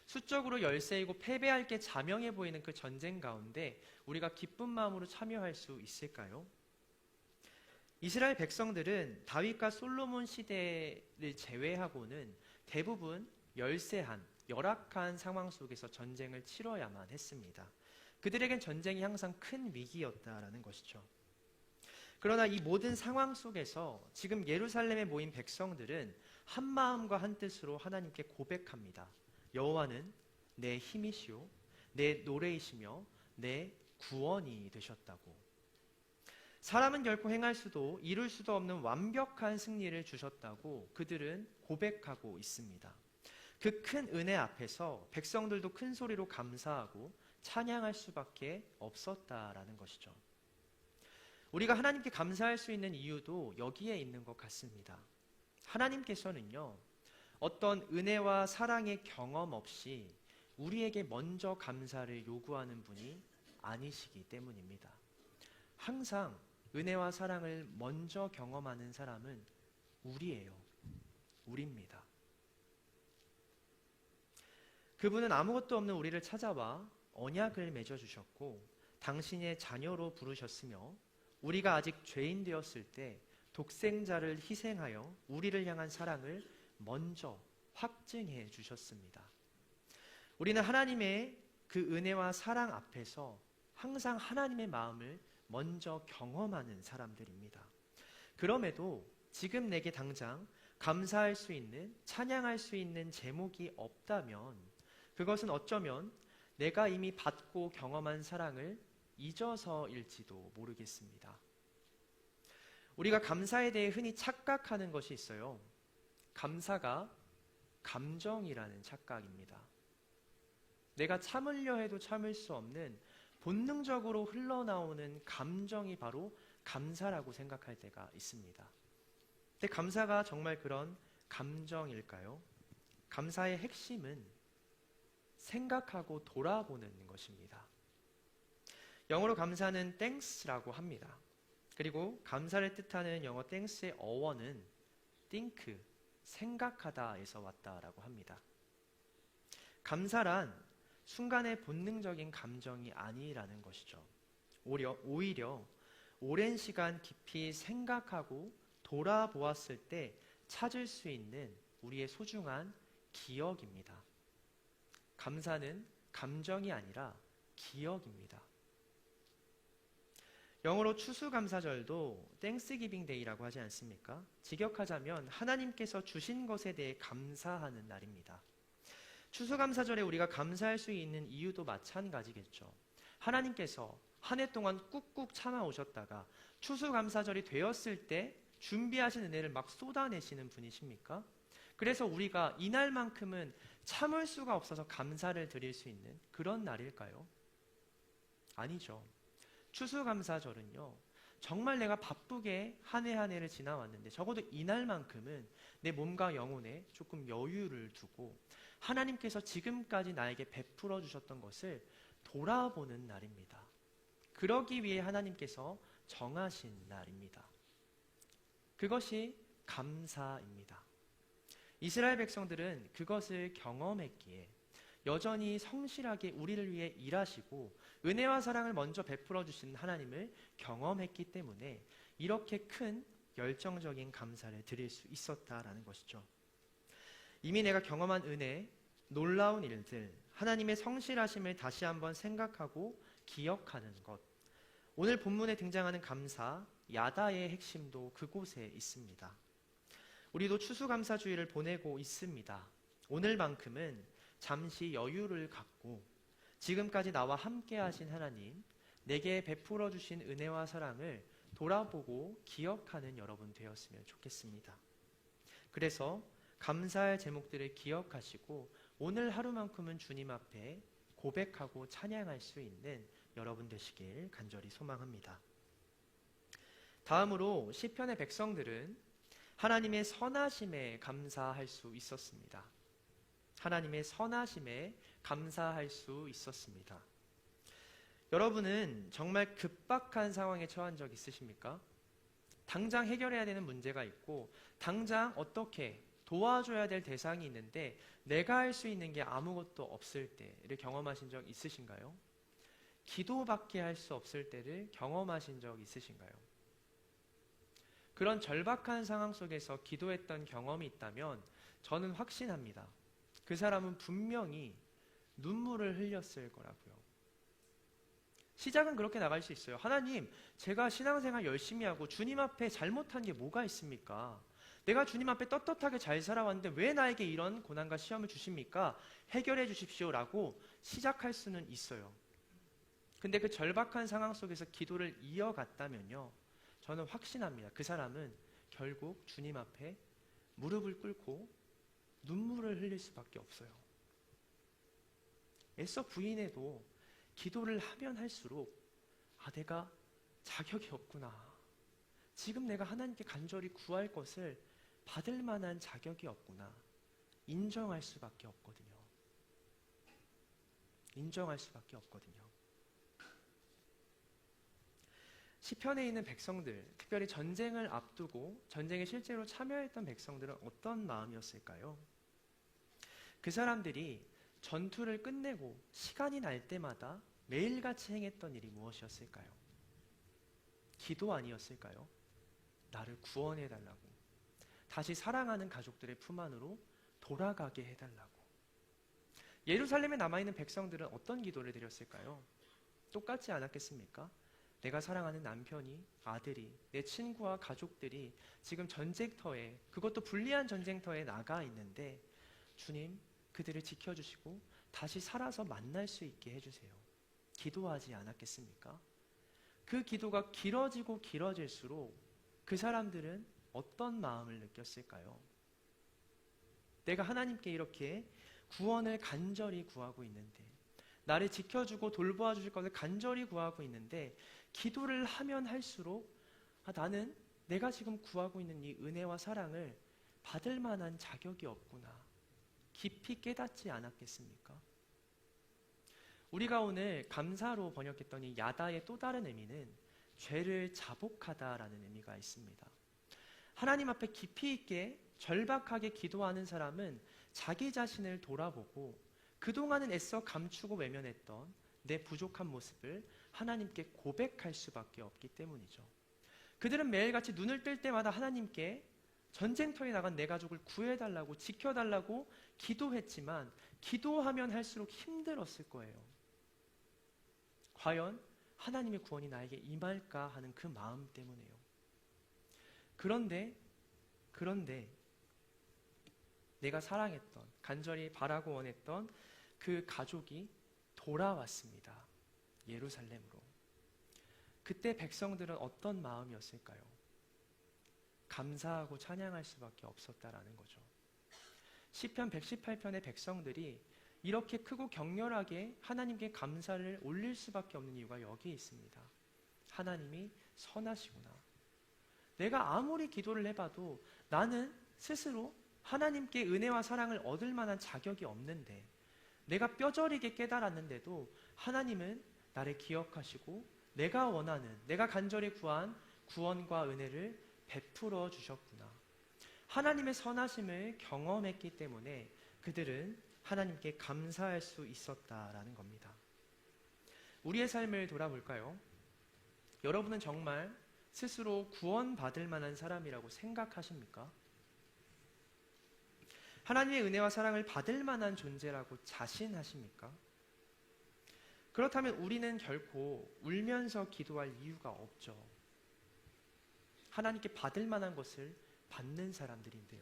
수적으로 열세이고 패배할 게 자명해 보이는 그 전쟁 가운데 우리가 기쁜 마음으로 참여할 수 있을까요? 이스라엘 백성들은 다윗과 솔로몬 시대를 제외하고는 대부분 열세한 열악한 상황 속에서 전쟁을 치러야만 했습니다. 그들에겐 전쟁이 항상 큰 위기였다라는 것이죠. 그러나 이 모든 상황 속에서 지금 예루살렘에 모인 백성들은 한 마음과 한 뜻으로 하나님께 고백합니다. 여호와는 내 힘이시오, 내 노래이시며 내 구원이 되셨다고. 사람은 결코 행할 수도 이룰 수도 없는 완벽한 승리를 주셨다고 그들은 고백하고 있습니다. 그 큰 은혜 앞에서 백성들도 큰 소리로 감사하고 찬양할 수밖에 없었다라는 것이죠. 우리가 하나님께 감사할 수 있는 이유도 여기에 있는 것 같습니다. 하나님께서는요, 어떤 은혜와 사랑의 경험 없이 우리에게 먼저 감사를 요구하는 분이 아니시기 때문입니다. 항상 은혜와 사랑을 먼저 경험하는 사람은 우리예요. 우리입니다. 그분은 아무것도 없는 우리를 찾아와 언약을 맺어주셨고 당신의 자녀로 부르셨으며 우리가 아직 죄인 되었을 때 독생자를 희생하여 우리를 향한 사랑을 먼저 확증해 주셨습니다. 우리는 하나님의 그 은혜와 사랑 앞에서 항상 하나님의 마음을 먼저 경험하는 사람들입니다. 그럼에도 지금 내게 당장 감사할 수 있는, 찬양할 수 있는 제목이 없다면 그것은 어쩌면 내가 이미 받고 경험한 사랑을 잊어서일지도 모르겠습니다. 우리가 감사에 대해 흔히 착각하는 것이 있어요. 감사가 감정이라는 착각입니다. 내가 참으려 해도 참을 수 없는 본능적으로 흘러나오는 감정이 바로 감사라고 생각할 때가 있습니다. 근데 감사가 정말 그런 감정일까요? 감사의 핵심은 생각하고 돌아보는 것입니다. 영어로 감사는 thanks라고 합니다. 그리고 감사를 뜻하는 영어 thanks의 어원은 think, 생각하다에서 왔다라고 합니다. 감사란 순간의 본능적인 감정이 아니라는 것이죠. 오히려 오랜 시간 깊이 생각하고 돌아보았을 때 찾을 수 있는 우리의 소중한 기억입니다. 감사는 감정이 아니라 기억입니다. 영어로 추수감사절도 땡스기빙 데이라고 하지 않습니까? 직역하자면 하나님께서 주신 것에 대해 감사하는 날입니다. 추수감사절에 우리가 감사할 수 있는 이유도 마찬가지겠죠. 하나님께서 한 해 동안 꾹꾹 참아오셨다가 추수감사절이 되었을 때 준비하신 은혜를 막 쏟아내시는 분이십니까? 그래서 우리가 이날만큼은 참을 수가 없어서 감사를 드릴 수 있는 그런 날일까요? 아니죠. 추수감사절은요, 정말 내가 바쁘게 한 해 한 해를 지나왔는데 적어도 이날만큼은 내 몸과 영혼에 조금 여유를 두고 하나님께서 지금까지 나에게 베풀어 주셨던 것을 돌아보는 날입니다. 그러기 위해 하나님께서 정하신 날입니다. 그것이 감사입니다. 이스라엘 백성들은 그것을 경험했기에 여전히 성실하게 우리를 위해 일하시고 은혜와 사랑을 먼저 베풀어 주신 하나님을 경험했기 때문에 이렇게 큰 열정적인 감사를 드릴 수 있었다라는 것이죠. 이미 내가 경험한 은혜, 놀라운 일들, 하나님의 성실하심을 다시 한번 생각하고 기억하는 것. 오늘 본문에 등장하는 감사, 야다의 핵심도 그곳에 있습니다. 우리도 추수감사주의를 보내고 있습니다. 오늘만큼은 잠시 여유를 갖고 지금까지 나와 함께 하신 하나님, 내게 베풀어 주신 은혜와 사랑을 돌아보고 기억하는 여러분 되었으면 좋겠습니다. 그래서 감사할 제목들을 기억하시고 오늘 하루만큼은 주님 앞에 고백하고 찬양할 수 있는 여러분 되시길 간절히 소망합니다. 다음으로 시편의 백성들은 하나님의 선하심에 감사할 수 있었습니다. 하나님의 선하심에 감사할 수 있었습니다. 여러분은 정말 급박한 상황에 처한 적 있으십니까? 당장 해결해야 되는 문제가 있고 당장 어떻게 도와줘야 될 대상이 있는데 내가 할 수 있는 게 아무것도 없을 때를 경험하신 적 있으신가요? 기도밖에 할 수 없을 때를 경험하신 적 있으신가요? 그런 절박한 상황 속에서 기도했던 경험이 있다면 저는 확신합니다. 그 사람은 분명히 눈물을 흘렸을 거라고요. 시작은 그렇게 나갈 수 있어요. 하나님, 제가 신앙생활 열심히 하고 주님 앞에 잘못한 게 뭐가 있습니까? 내가 주님 앞에 떳떳하게 잘 살아왔는데 왜 나에게 이런 고난과 시험을 주십니까? 해결해 주십시오라고 시작할 수는 있어요. 근데 그 절박한 상황 속에서 기도를 이어갔다면요, 저는 확신합니다. 그 사람은 결국 주님 앞에 무릎을 꿇고 눈물을 흘릴 수밖에 없어요. 애써 부인해도 기도를 하면 할수록 내가 자격이 없구나. 지금 내가 하나님께 간절히 구할 것을 받을 만한 자격이 없구나. 인정할 수밖에 없거든요. 인정할 수밖에 없거든요. 시편에 있는 백성들, 특별히 전쟁을 앞두고 전쟁에 실제로 참여했던 백성들은 어떤 마음이었을까요? 그 사람들이 전투를 끝내고 시간이 날 때마다 매일같이 행했던 일이 무엇이었을까요? 기도 아니었을까요? 나를 구원해달라고, 다시 사랑하는 가족들의 품 안으로 돌아가게 해달라고. 예루살렘에 남아있는 백성들은 어떤 기도를 드렸을까요? 똑같지 않았겠습니까? 내가 사랑하는 남편이, 아들이, 내 친구와 가족들이 지금 전쟁터에, 그것도 불리한 전쟁터에 나가 있는데 주님, 그들을 지켜주시고 다시 살아서 만날 수 있게 해주세요. 기도하지 않았겠습니까? 그 기도가 길어지고 길어질수록 그 사람들은 어떤 마음을 느꼈을까요? 내가 하나님께 이렇게 구원을 간절히 구하고 있는데, 나를 지켜주고 돌보아 주실 것을 간절히 구하고 있는데, 기도를 하면 할수록 나는 내가 지금 구하고 있는 이 은혜와 사랑을 받을 만한 자격이 없구나, 깊이 깨닫지 않았겠습니까? 우리가 오늘 감사로 번역했던 이 야다의 또 다른 의미는 죄를 자복하다라는 의미가 있습니다. 하나님 앞에 깊이 있게 절박하게 기도하는 사람은 자기 자신을 돌아보고 그동안은 애써 감추고 외면했던 내 부족한 모습을 하나님께 고백할 수밖에 없기 때문이죠. 그들은 매일같이 눈을 뜰 때마다 하나님께 전쟁터에 나간 내 가족을 구해달라고, 지켜달라고 기도했지만 기도하면 할수록 힘들었을 거예요. 과연 하나님의 구원이 나에게 임할까 하는 그 마음 때문에요. 그런데 내가 사랑했던, 간절히 바라고 원했던 그 가족이 돌아왔습니다. 예루살렘으로. 그때 백성들은 어떤 마음이었을까요? 감사하고 찬양할 수밖에 없었다라는 거죠. 시편 118편의 백성들이 이렇게 크고 격렬하게 하나님께 감사를 올릴 수밖에 없는 이유가 여기에 있습니다. 하나님이 선하시구나. 내가 아무리 기도를 해봐도 나는 스스로 하나님께 은혜와 사랑을 얻을 만한 자격이 없는데, 내가 뼈저리게 깨달았는데도 하나님은 나를 기억하시고 내가 원하는, 내가 간절히 구한 구원과 은혜를 베풀어 주셨구나. 하나님의 선하심을 경험했기 때문에 그들은 하나님께 감사할 수 있었다라는 겁니다. 우리의 삶을 돌아볼까요? 여러분은 정말 스스로 구원받을 만한 사람이라고 생각하십니까? 하나님의 은혜와 사랑을 받을 만한 존재라고 자신하십니까? 그렇다면 우리는 결코 울면서 기도할 이유가 없죠. 하나님께 받을 만한 것을 받는 사람들인데요.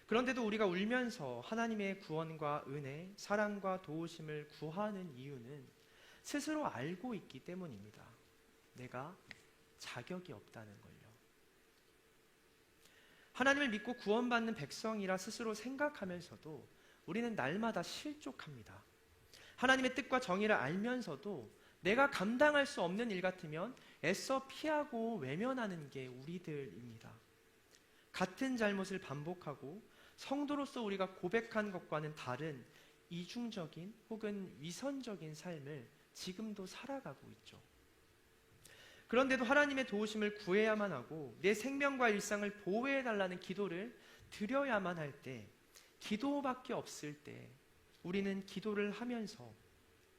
그런데도 우리가 울면서 하나님의 구원과 은혜, 사랑과 도우심을 구하는 이유는 스스로 알고 있기 때문입니다. 내가 자격이 없다는 걸요. 하나님을 믿고 구원받는 백성이라 스스로 생각하면서도 우리는 날마다 실족합니다. 하나님의 뜻과 정의를 알면서도 내가 감당할 수 없는 일 같으면 애써 피하고 외면하는 게 우리들입니다. 같은 잘못을 반복하고 성도로서 우리가 고백한 것과는 다른 이중적인 혹은 위선적인 삶을 지금도 살아가고 있죠. 그런데도 하나님의 도우심을 구해야만 하고 내 생명과 일상을 보호해달라는 기도를 드려야만 할 때, 기도밖에 없을 때 우리는 기도를 하면서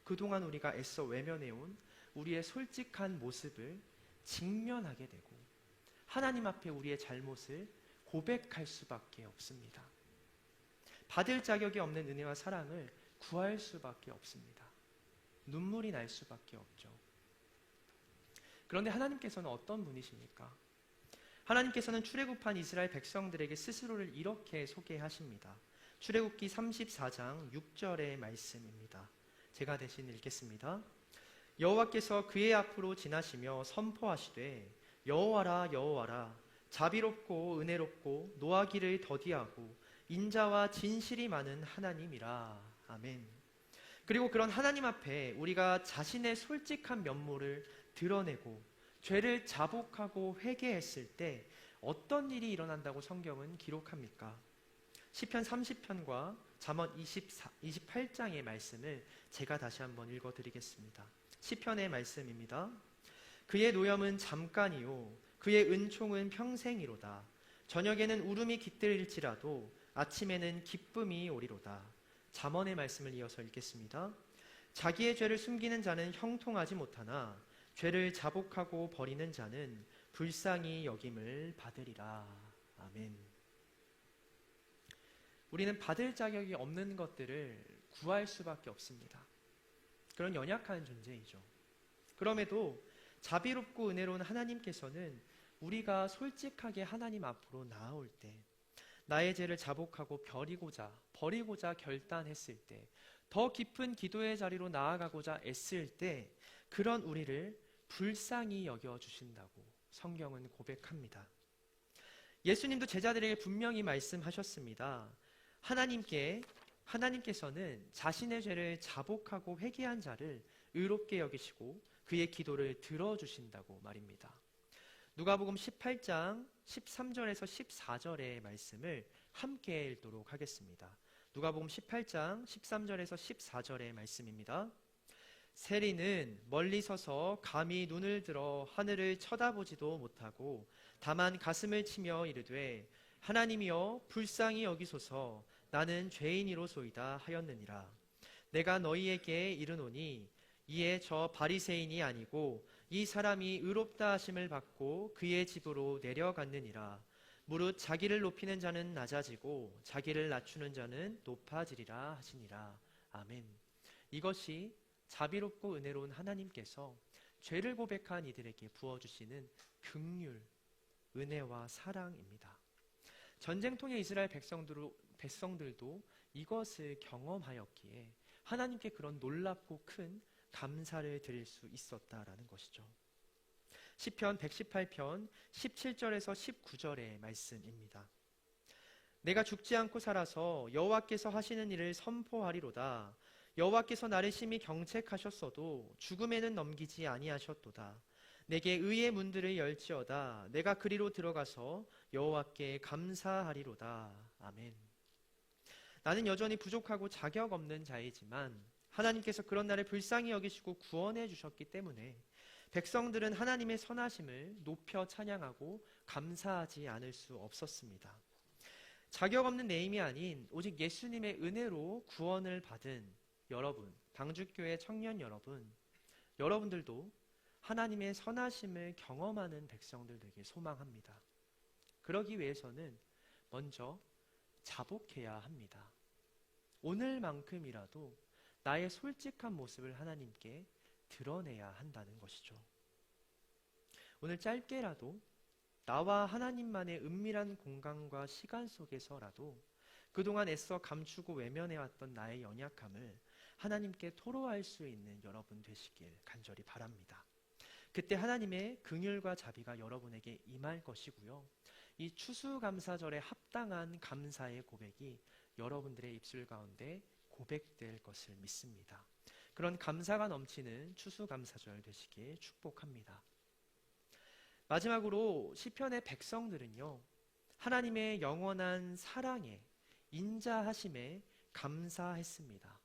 그동안 우리가 애써 외면해온 우리의 솔직한 모습을 직면하게 되고 하나님 앞에 우리의 잘못을 고백할 수밖에 없습니다. 받을 자격이 없는 은혜와 사랑을 구할 수밖에 없습니다. 눈물이 날 수밖에 없죠. 그런데 하나님께서는 어떤 분이십니까? 하나님께서는 출애굽한 이스라엘 백성들에게 스스로를 이렇게 소개하십니다. 출애굽기 34장 6절의 말씀입니다. 제가 대신 읽겠습니다. 여호와께서 그의 앞으로 지나시며 선포하시되 여호와라 여호와라 자비롭고 은혜롭고 노하기를 더디하고 인자와 진실이 많은 하나님이라. 아멘. 그리고 그런 하나님 앞에 우리가 자신의 솔직한 면모를 드러내고 죄를 자복하고 회개했을 때 어떤 일이 일어난다고 성경은 기록합니까? 시편 30편과 잠언 28장의 말씀을 제가 다시 한번 읽어드리겠습니다. 시편의 말씀입니다. 그의 노염은 잠깐이요 그의 은총은 평생이로다. 저녁에는 울음이 깃들일지라도 아침에는 기쁨이 오리로다. 잠언의 말씀을 이어서 읽겠습니다. 자기의 죄를 숨기는 자는 형통하지 못하나 죄를 자복하고 버리는 자는 불쌍히 여김을 받으리라. 아멘. 우리는 받을 자격이 없는 것들을 구할 수밖에 없습니다. 그런 연약한 존재이죠. 그럼에도 자비롭고 은혜로운 하나님께서는 우리가 솔직하게 하나님 앞으로 나아올 때, 나의 죄를 자복하고 버리고자 결단했을 때 더 깊은 기도의 자리로 나아가고자 애쓸 때 그런 우리를 불쌍히 여겨주신다고 성경은 고백합니다. 예수님도 제자들에게 분명히 말씀하셨습니다. 하나님께서는 자신의 죄를 자복하고 회개한 자를 의롭게 여기시고 그의 기도를 들어주신다고 말입니다. 누가복음 18장 13절에서 14절의 말씀을 함께 읽도록 하겠습니다. 누가복음 18장 13절에서 14절의 말씀입니다. 세리는 멀리 서서 감히 눈을 들어 하늘을 쳐다보지도 못하고 다만 가슴을 치며 이르되 하나님이여 불쌍히 여기소서 나는 죄인이로소이다 하였느니라. 내가 너희에게 이르노니 이에 저 바리새인이 아니고 이 사람이 의롭다 하심을 받고 그의 집으로 내려갔느니라. 무릇 자기를 높이는 자는 낮아지고 자기를 낮추는 자는 높아지리라 하시니라. 아멘. 이것이 자비롭고 은혜로운 하나님께서 죄를 고백한 이들에게 부어주시는 긍휼, 은혜와 사랑입니다. 전쟁통의 이스라엘 백성들도 이것을 경험하였기에 하나님께 그런 놀랍고 큰 감사를 드릴 수 있었다라는 것이죠. 시편 118편 17절에서 19절의 말씀입니다. 내가 죽지 않고 살아서 여호와께서 하시는 일을 선포하리로다. 여호와께서 나를 심히 경책하셨어도 죽음에는 넘기지 아니하셨도다. 내게 의의 문들을 열지어다. 내가 그리로 들어가서 여호와께 감사하리로다. 아멘. 나는 여전히 부족하고 자격 없는 자이지만 하나님께서 그런 나를 불쌍히 여기시고 구원해 주셨기 때문에 백성들은 하나님의 선하심을 높여 찬양하고 감사하지 않을 수 없었습니다. 자격 없는 내 힘이 아닌 오직 예수님의 은혜로 구원을 받은 여러분, 방주교회 청년 여러분들도 하나님의 선하심을 경험하는 백성들 되길 소망합니다. 그러기 위해서는 먼저 자복해야 합니다. 오늘만큼이라도 나의 솔직한 모습을 하나님께 드러내야 한다는 것이죠. 오늘 짧게라도 나와 하나님만의 은밀한 공간과 시간 속에서라도 그동안 애써 감추고 외면해왔던 나의 연약함을 하나님께 토로할 수 있는 여러분 되시길 간절히 바랍니다. 그때 하나님의 긍휼과 자비가 여러분에게 임할 것이고요. 이 추수감사절에 합당한 감사의 고백이 여러분들의 입술 가운데 고백될 것을 믿습니다. 그런 감사가 넘치는 추수감사절 되시길 축복합니다. 마지막으로 시편의 백성들은요, 하나님의 영원한 사랑에 인자하심에 감사했습니다.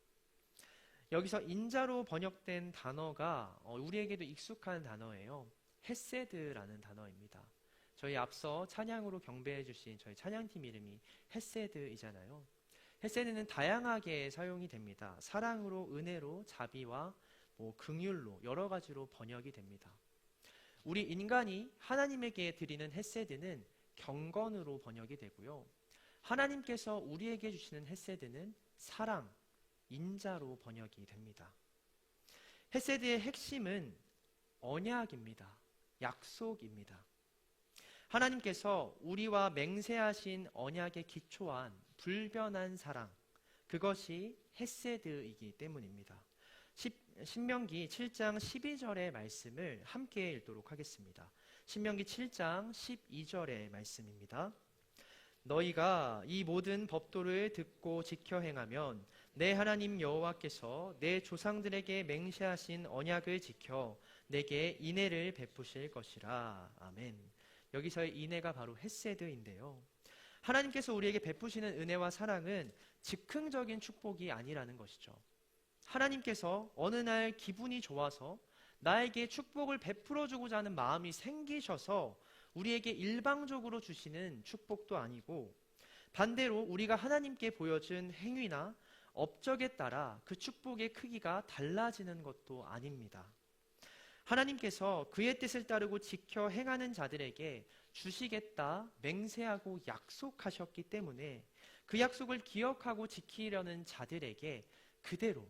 여기서 인자로 번역된 단어가 우리에게도 익숙한 단어예요. 헤세드라는 단어입니다. 저희 앞서 찬양으로 경배해 주신 저희 찬양팀 이름이 헤세드이잖아요. 헤세드는 다양하게 사용이 됩니다. 사랑으로, 은혜로, 자비와 긍휼로 여러 가지로 번역이 됩니다. 우리 인간이 하나님에게 드리는 헤세드는 경건으로 번역이 되고요. 하나님께서 우리에게 주시는 헤세드는 사랑, 인자로 번역이 됩니다. 헤세드의 핵심은 언약입니다. 약속입니다. 하나님께서 우리와 맹세하신 언약에 기초한 불변한 사랑, 그것이 헤세드이기 때문입니다. 신명기 7장 12절의 말씀을 함께 읽도록 하겠습니다. 신명기 7장 12절의 말씀입니다. 너희가 이 모든 법도를 듣고 지켜 행하면 내 하나님 여호와께서 내 조상들에게 맹세하신 언약을 지켜 내게 인애를 베푸실 것이라. 아멘. 여기서의 인애가 바로 헤세드인데요. 하나님께서 우리에게 베푸시는 은혜와 사랑은 즉흥적인 축복이 아니라는 것이죠. 하나님께서 어느 날 기분이 좋아서 나에게 축복을 베풀어주고자 하는 마음이 생기셔서 우리에게 일방적으로 주시는 축복도 아니고, 반대로 우리가 하나님께 보여준 행위나 업적에 따라 그 축복의 크기가 달라지는 것도 아닙니다. 하나님께서 그의 뜻을 따르고 지켜 행하는 자들에게 주시겠다 맹세하고 약속하셨기 때문에 그 약속을 기억하고 지키려는 자들에게 그대로,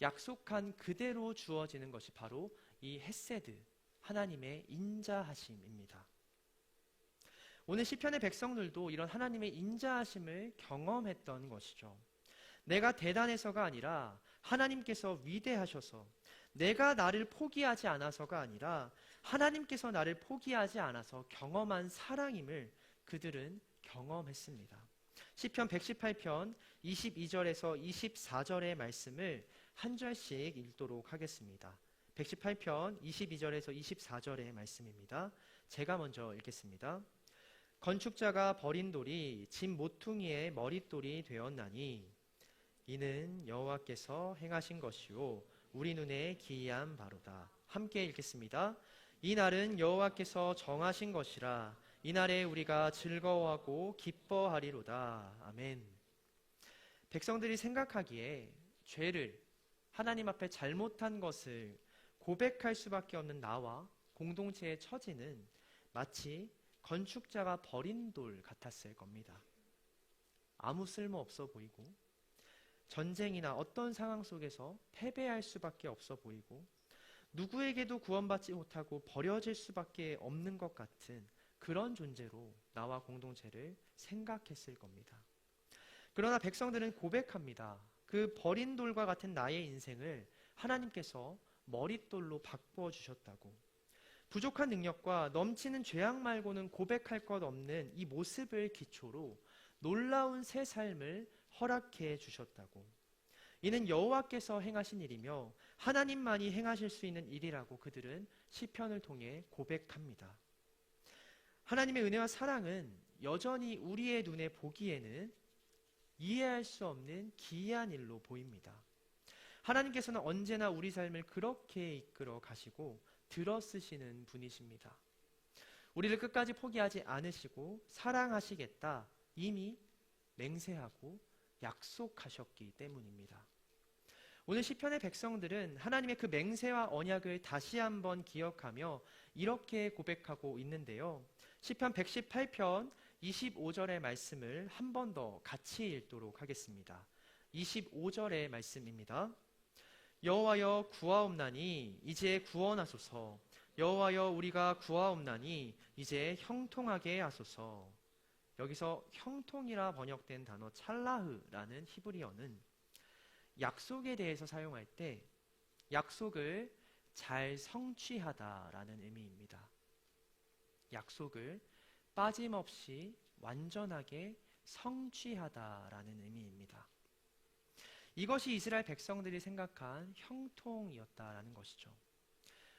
약속한 그대로 주어지는 것이 바로 이 헤세드, 하나님의 인자하심입니다. 오늘 시편의 백성들도 이런 하나님의 인자하심을 경험했던 것이죠. 내가 대단해서가 아니라 하나님께서 위대하셔서 내가 나를 포기하지 않아서가 아니라 하나님께서 나를 포기하지 않아서 경험한 사랑임을 그들은 경험했습니다. 시편 118편 22절에서 24절의 말씀을 한 절씩 읽도록 하겠습니다. 118편 22절에서 24절의 말씀입니다. 제가 먼저 읽겠습니다. 건축자가 버린 돌이 집 모퉁이의 머릿돌이 되었나니 이는 여호와께서 행하신 것이요 우리 눈에 기이한 바로다. 함께 읽겠습니다. 이 날은 여호와께서 정하신 것이라 이날에 우리가 즐거워하고 기뻐하리로다. 아멘. 백성들이 생각하기에 죄를, 하나님 앞에 잘못한 것을 고백할 수밖에 없는 나와 공동체의 처지는 마치 건축자가 버린 돌 같았을 겁니다. 아무 쓸모 없어 보이고 전쟁이나 어떤 상황 속에서 패배할 수밖에 없어 보이고 누구에게도 구원받지 못하고 버려질 수밖에 없는 것 같은 그런 존재로 나와 공동체를 생각했을 겁니다. 그러나 백성들은 고백합니다. 그 버린 돌과 같은 나의 인생을 하나님께서 머릿돌로 바꾸어 주셨다고. 부족한 능력과 넘치는 죄악 말고는 고백할 것 없는 이 모습을 기초로 놀라운 새 삶을 허락해 주셨다고. 이는 여호와께서 행하신 일이며 하나님만이 행하실 수 있는 일이라고 그들은 시편을 통해 고백합니다. 하나님의 은혜와 사랑은 여전히 우리의 눈에 보기에는 이해할 수 없는 기이한 일로 보입니다. 하나님께서는 언제나 우리 삶을 그렇게 이끌어 가시고 들어쓰시는 분이십니다. 우리를 끝까지 포기하지 않으시고 사랑하시겠다 이미 맹세하고 약속하셨기 때문입니다. 오늘 시편의 백성들은 하나님의 그 맹세와 언약을 다시 한번 기억하며 이렇게 고백하고 있는데요. 시편 118편 25절의 말씀을 한 번 더 같이 읽도록 하겠습니다. 25절의 말씀입니다. 여호와여 구하옵나니 이제 구원하소서. 여호와여 우리가 구하옵나니 이제 형통하게 하소서. 여기서 형통이라 번역된 단어 찰라흐라는 히브리어는 약속에 대해서 사용할 때 약속을 잘 성취하다라는 의미입니다. 약속을 빠짐없이 완전하게 성취하다라는 의미입니다. 이것이 이스라엘 백성들이 생각한 형통이었다라는 것이죠.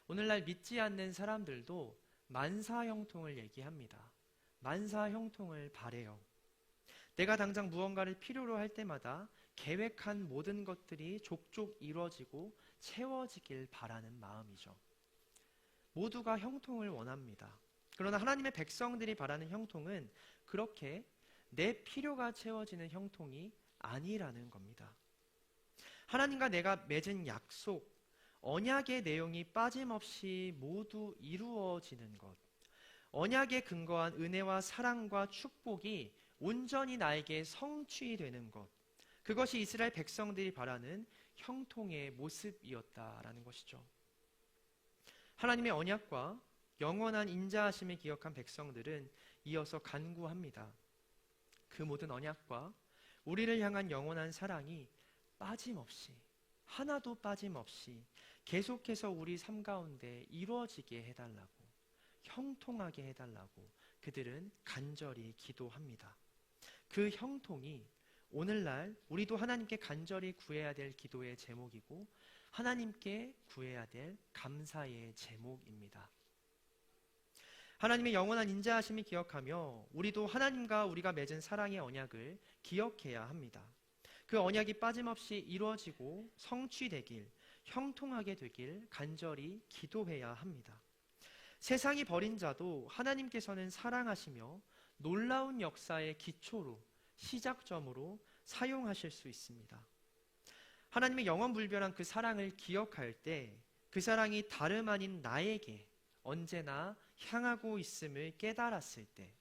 오늘날 믿지 않는 사람들도 만사 형통을 얘기합니다. 만사 형통을 바래요. 내가 당장 무언가를 필요로 할 때마다 계획한 모든 것들이 족족 이루어지고 채워지길 바라는 마음이죠. 모두가 형통을 원합니다. 그러나 하나님의 백성들이 바라는 형통은 그렇게 내 필요가 채워지는 형통이 아니라는 겁니다. 하나님과 내가 맺은 약속, 언약의 내용이 빠짐없이 모두 이루어지는 것, 언약에 근거한 은혜와 사랑과 축복이 온전히 나에게 성취되는 것, 그것이 이스라엘 백성들이 바라는 형통의 모습이었다라는 것이죠. 하나님의 언약과 영원한 인자하심을 기억한 백성들은 이어서 간구합니다. 그 모든 언약과 우리를 향한 영원한 사랑이 빠짐없이, 하나도 빠짐없이 계속해서 우리 삶 가운데 이루어지게 해달라고, 형통하게 해달라고 그들은 간절히 기도합니다. 그 형통이 오늘날 우리도 하나님께 간절히 구해야 될 기도의 제목이고 하나님께 구해야 될 감사의 제목입니다. 하나님의 영원한 인자하심을 기억하며 우리도 하나님과 우리가 맺은 사랑의 언약을 기억해야 합니다. 그 언약이 빠짐없이 이루어지고 성취되길, 형통하게 되길 간절히 기도해야 합니다. 세상이 버린 자도 하나님께서는 사랑하시며 놀라운 역사의 기초로, 시작점으로 사용하실 수 있습니다. 하나님의 영원불변한 그 사랑을 기억할 때 그 사랑이 다름 아닌 나에게 언제나 향하고 있음을 깨달았을 때,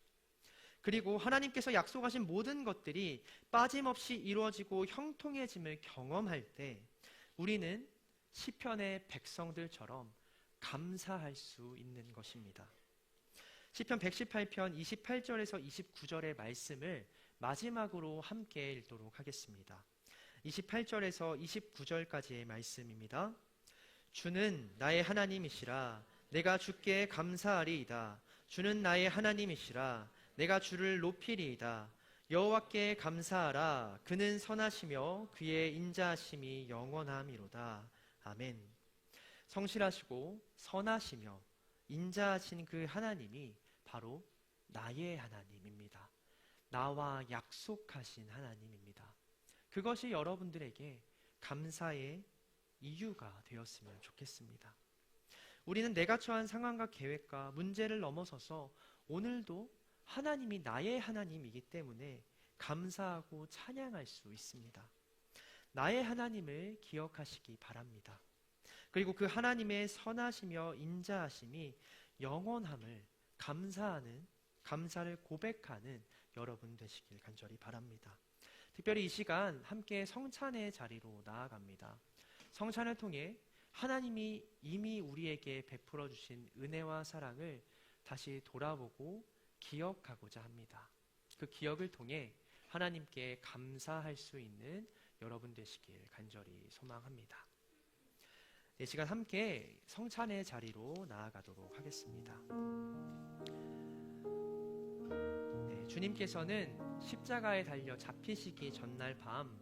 그리고 하나님께서 약속하신 모든 것들이 빠짐없이 이루어지고 형통해짐을 경험할 때 우리는 시편의 백성들처럼 감사할 수 있는 것입니다. 시편 118편 28절에서 29절의 말씀을 마지막으로 함께 읽도록 하겠습니다. 28절에서 29절까지의 말씀입니다. 주는 나의 하나님이시라 내가 주께 감사하리이다. 주는 나의 하나님이시라 내가 주를 높이리이다. 여호와께 감사하라. 그는 선하시며 그의 인자하심이 영원함이로다. 아멘. 성실하시고 선하시며 인자하신 그 하나님이 바로 나의 하나님입니다. 나와 약속하신 하나님입니다. 그것이 여러분들에게 감사의 이유가 되었으면 좋겠습니다. 우리는 내가 처한 상황과 계획과 문제를 넘어서서 오늘도 하나님이 나의 하나님이기 때문에 감사하고 찬양할 수 있습니다. 나의 하나님을 기억하시기 바랍니다. 그리고 그 하나님의 선하시며 인자하심이 영원함을 감사를 고백하는 여러분 되시길 간절히 바랍니다. 특별히 이 시간 함께 성찬의 자리로 나아갑니다. 성찬을 통해 하나님이 이미 우리에게 베풀어 주신 은혜와 사랑을 다시 돌아보고 기억하고자 합니다. 그 기억을 통해 하나님께 감사할 수 있는 여러분 되시길 간절히 소망합니다. 이 시간 함께 성찬의 자리로 나아가도록 하겠습니다. 주님께서는 십자가에 달려 잡히시기 전날 밤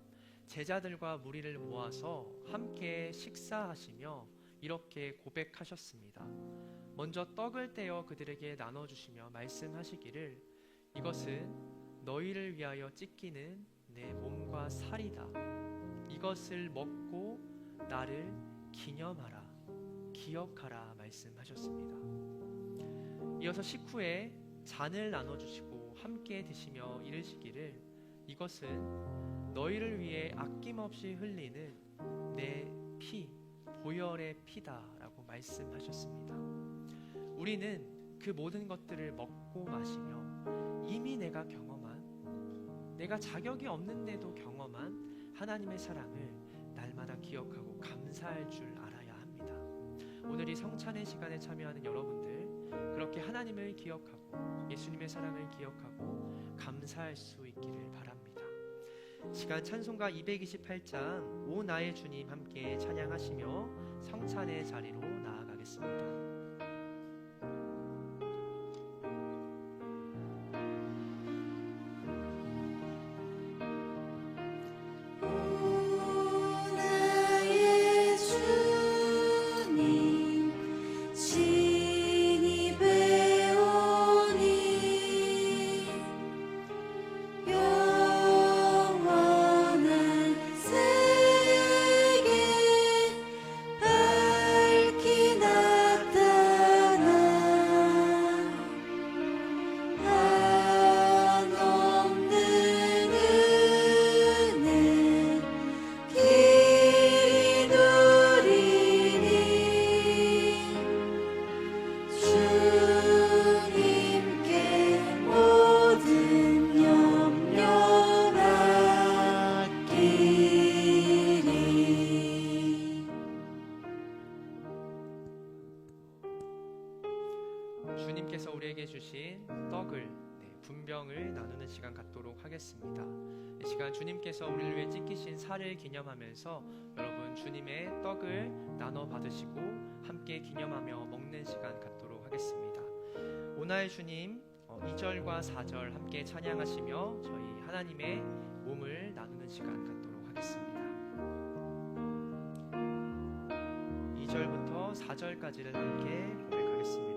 제자들과 무리를 모아서 함께 식사하시며 이렇게 고백하셨습니다. 먼저 떡을 떼어 그들에게 나눠주시며 말씀하시기를 이것은 너희를 위하여 찢기는 내 몸과 살이다. 이것을 먹고 나를 기억하라 말씀하셨습니다. 이어서 식후에 잔을 나눠주시고 함께 드시며 이르시기를 이것은 너희를 위해 아낌없이 흘리는 내 피, 보혈의 피다라고 말씀하셨습니다. 우리는 그 모든 것들을 먹고 마시며 이미 내가 자격이 없는데도 경험한 하나님의 사랑을 날마다 기억하고 감사할 줄 알아야 합니다. 오늘 이 성찬의 시간에 참여하는 여러분들 그렇게 하나님을 기억하고 예수님의 사랑을 기억하고 감사할 수 있기를 바랍니다. 시간 찬송가 228장 오 나의 주님 함께 찬양하시며 성찬의 자리로 나아가겠습니다. 주님께서 우리에게 주신 떡을 분병을 나누는 시간 갖도록 하겠습니다. 이 시간 주님께서 우리를 위해 찢기신 살을 기념하면서 여러분 주님의 떡을 나눠 받으시고 함께 기념하며 먹는 시간 갖도록 하겠습니다. 오나의 주님 2절과 4절 함께 찬양하시며 저희 하나님의 몸을 나누는 시간 갖도록 하겠습니다. 2절부터 4절까지를 함께 고백하겠습니다.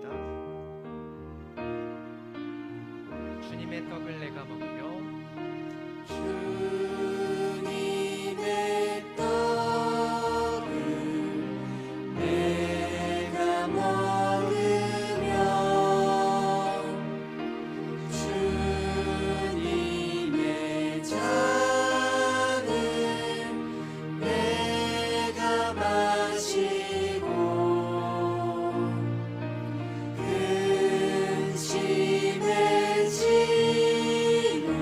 주님의 떡을 내가 먹으며 주님의 떡을 내가 먹으며 주님의 잔을 내가 마시고 근심에 지는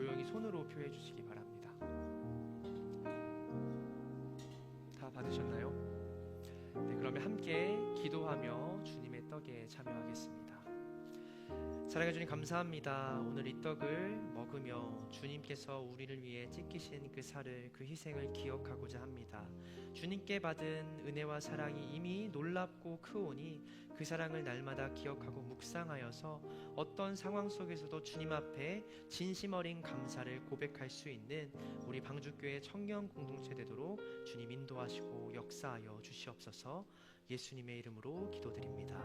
조용히 손으로 표해 주시기 바랍니다. 다 받으셨나요? 네, 그러면 함께 기도하며 주님의 떡에 참여하겠습니다. 사랑해 주님 감사합니다. 오늘 이 떡을 먹으며 주님께서 우리를 위해 찢기신 그 살을, 그 희생을 기억하고자 합니다. 주님께 받은 은혜와 사랑이 이미 놀랍고 크오니 그 사랑을 날마다 기억하고 묵상하여서 어떤 상황 속에서도 주님 앞에 진심 어린 감사를 고백할 수 있는 우리 방주교회 청년 공동체 되도록 주님 인도하시고 역사하여 주시옵소서. 예수님의 이름으로 기도드립니다.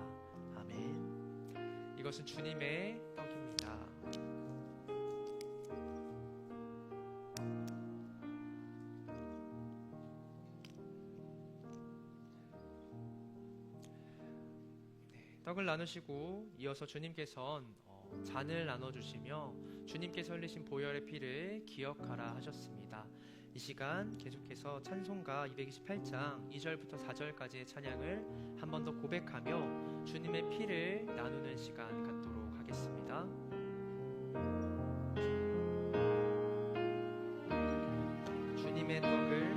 아멘. 이것은 주님의 떡입니다. 네, 떡을 나누시고 이어서 주님께서는 잔을 나눠주시며 주님께서 흘리신 보혈의 피를 기억하라 하셨습니다. 이 시간 계속해서 찬송가 228장 2절부터 4절까지의 찬양을 한 번 더 고백하며 주님의 피를 나누는 시간 갖도록 하겠습니다. 주님의 떡을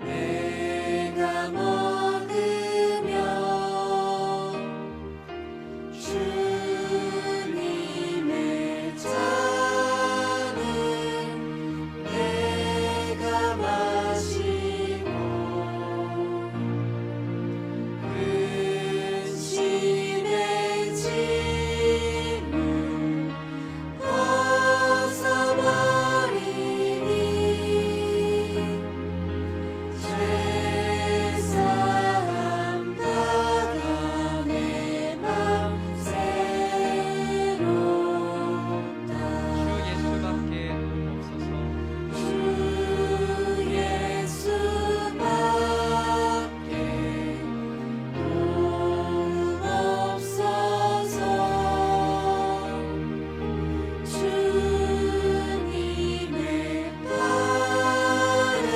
내가 먹으며 주님의 잔을 내가 마시고 근심의 짐을 벗어버리니 죄사함 받아 내 맘 새롭다. 주 예수밖에 없어서 주 예수밖에 없어서 주님의 팔에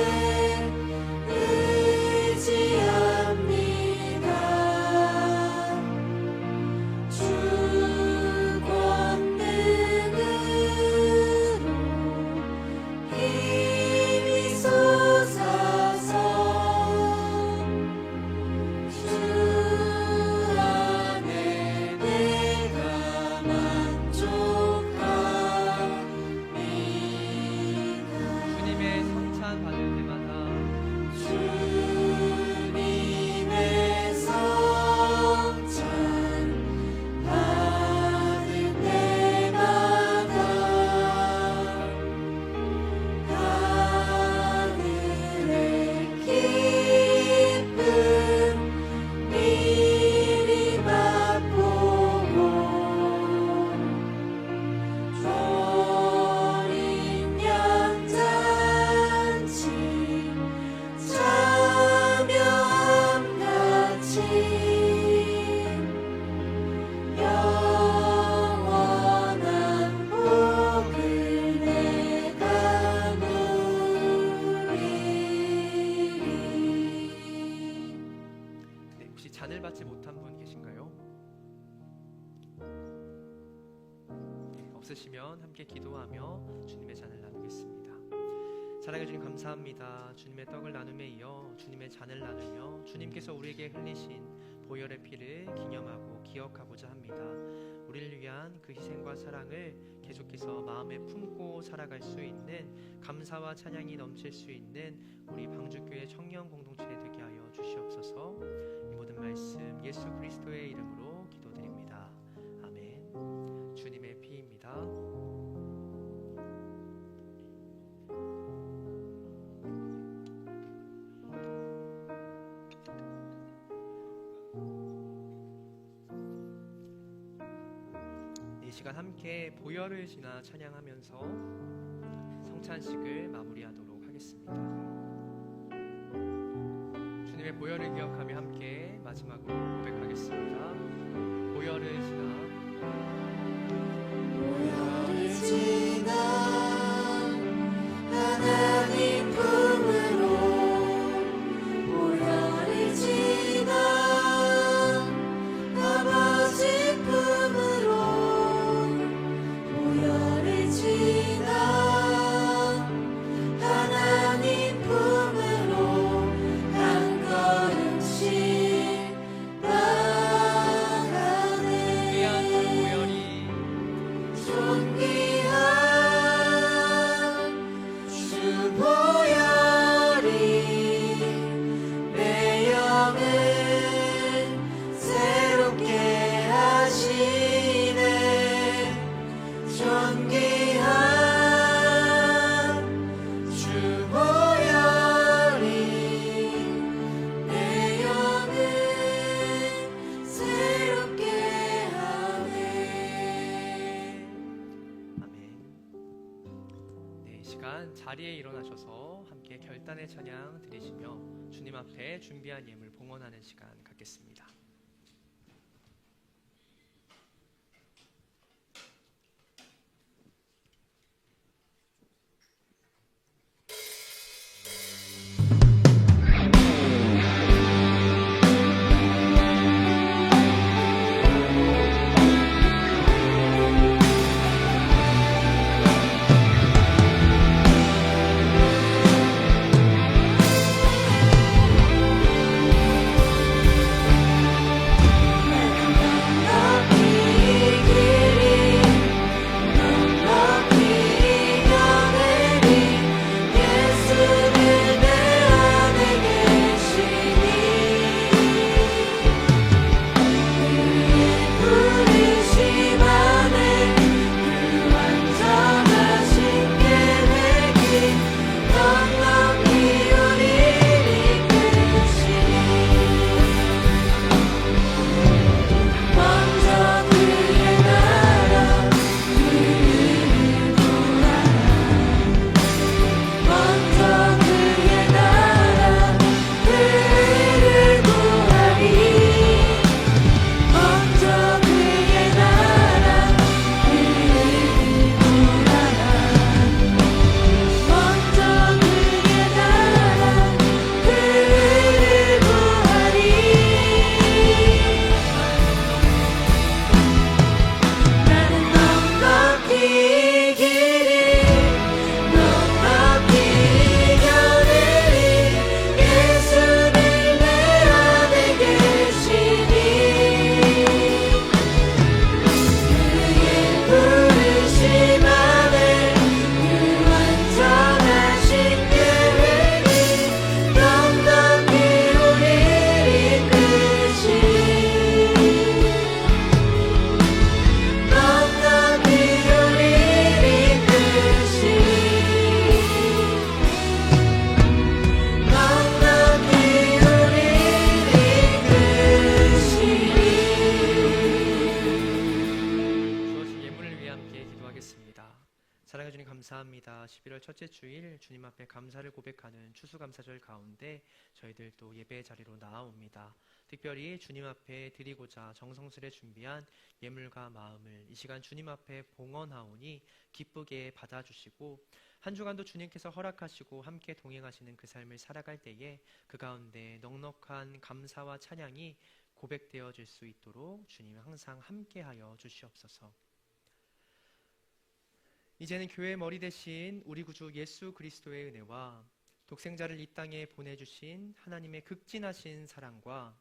의지합니다. 주 권능으로 힘이 솟아서 주 안에 내가 만족합니다. 주님의 성찬 받을 때마다 주님의 성찬 받을 때마다 하늘의 기쁨 미리 맛보고 어린 양 잔치 참여함같이 영원한 복을 내가 누리리. 네, 혹시 잔을 받지 못한 분 계신가요? 네, 없으시면 함께 기도하며 주님의 잔을 나누겠습니다. 사랑해 주님 감사합니다. 주님의 떡을 나눔에 이어 주님의 잔을 나누며 주님께서 우리에게 흘리신 보혈의 피를 기념하고 기억하고자 합니다. 우리를 위한 그 희생과 사랑을 계속해서 마음에 품고 살아갈 수 있는 감사와 찬양이 넘칠 수 있는 우리 방주교회 청년 공동체 되게 하여 주시옵소서. 이 모든 말씀 예수 그리스도의 이름으로 기도드립니다. 아멘. 주님의 피입니다. 이 시간 함께 보혈을 지나 찬양하면서 성찬식을 마무리하도록 하겠습니다. 주님의 보혈을 기억하며 함께 마지막으로 고백하겠습니다. 보혈을 지나 보혈을 지나 하나님 품으로 보혈을 지나 시간 자리에 일어나셔서 함께 결단의 찬양 드리시며 주님 앞에 준비한 예물 봉헌하는 시간 갖겠습니다. 감사합니다. 11월 첫째 주일 주님 앞에 감사를 고백하는 추수감사절 가운데 저희들 또 예배 자리로 나아옵니다. 특별히 주님 앞에 드리고자 정성스레 준비한 예물과 마음을 이 시간 주님 앞에 봉헌하오니 기쁘게 받아주시고 한 주간도 주님께서 허락하시고 함께 동행하시는 그 삶을 살아갈 때에 그 가운데 넉넉한 감사와 찬양이 고백되어질 수 있도록 주님 항상 함께하여 주시옵소서. 이제는 교회의 머리 대신 우리 구주 예수 그리스도의 은혜와 독생자를 이 땅에 보내주신 하나님의 극진하신 사랑과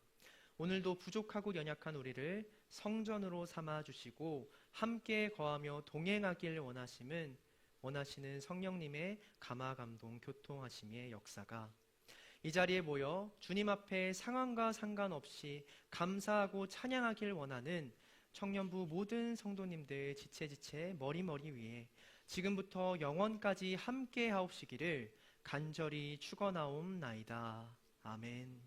오늘도 부족하고 연약한 우리를 성전으로 삼아주시고 함께 거하며 동행하길 원하시는 성령님의 감화감동 교통하심의 역사가 이 자리에 모여 주님 앞에 상황과 상관없이 감사하고 찬양하길 원하는 청년부 모든 성도님들 지체 머리 위에 지금부터 영원까지 함께 하옵시기를 간절히 축원하옵나이다. 아멘.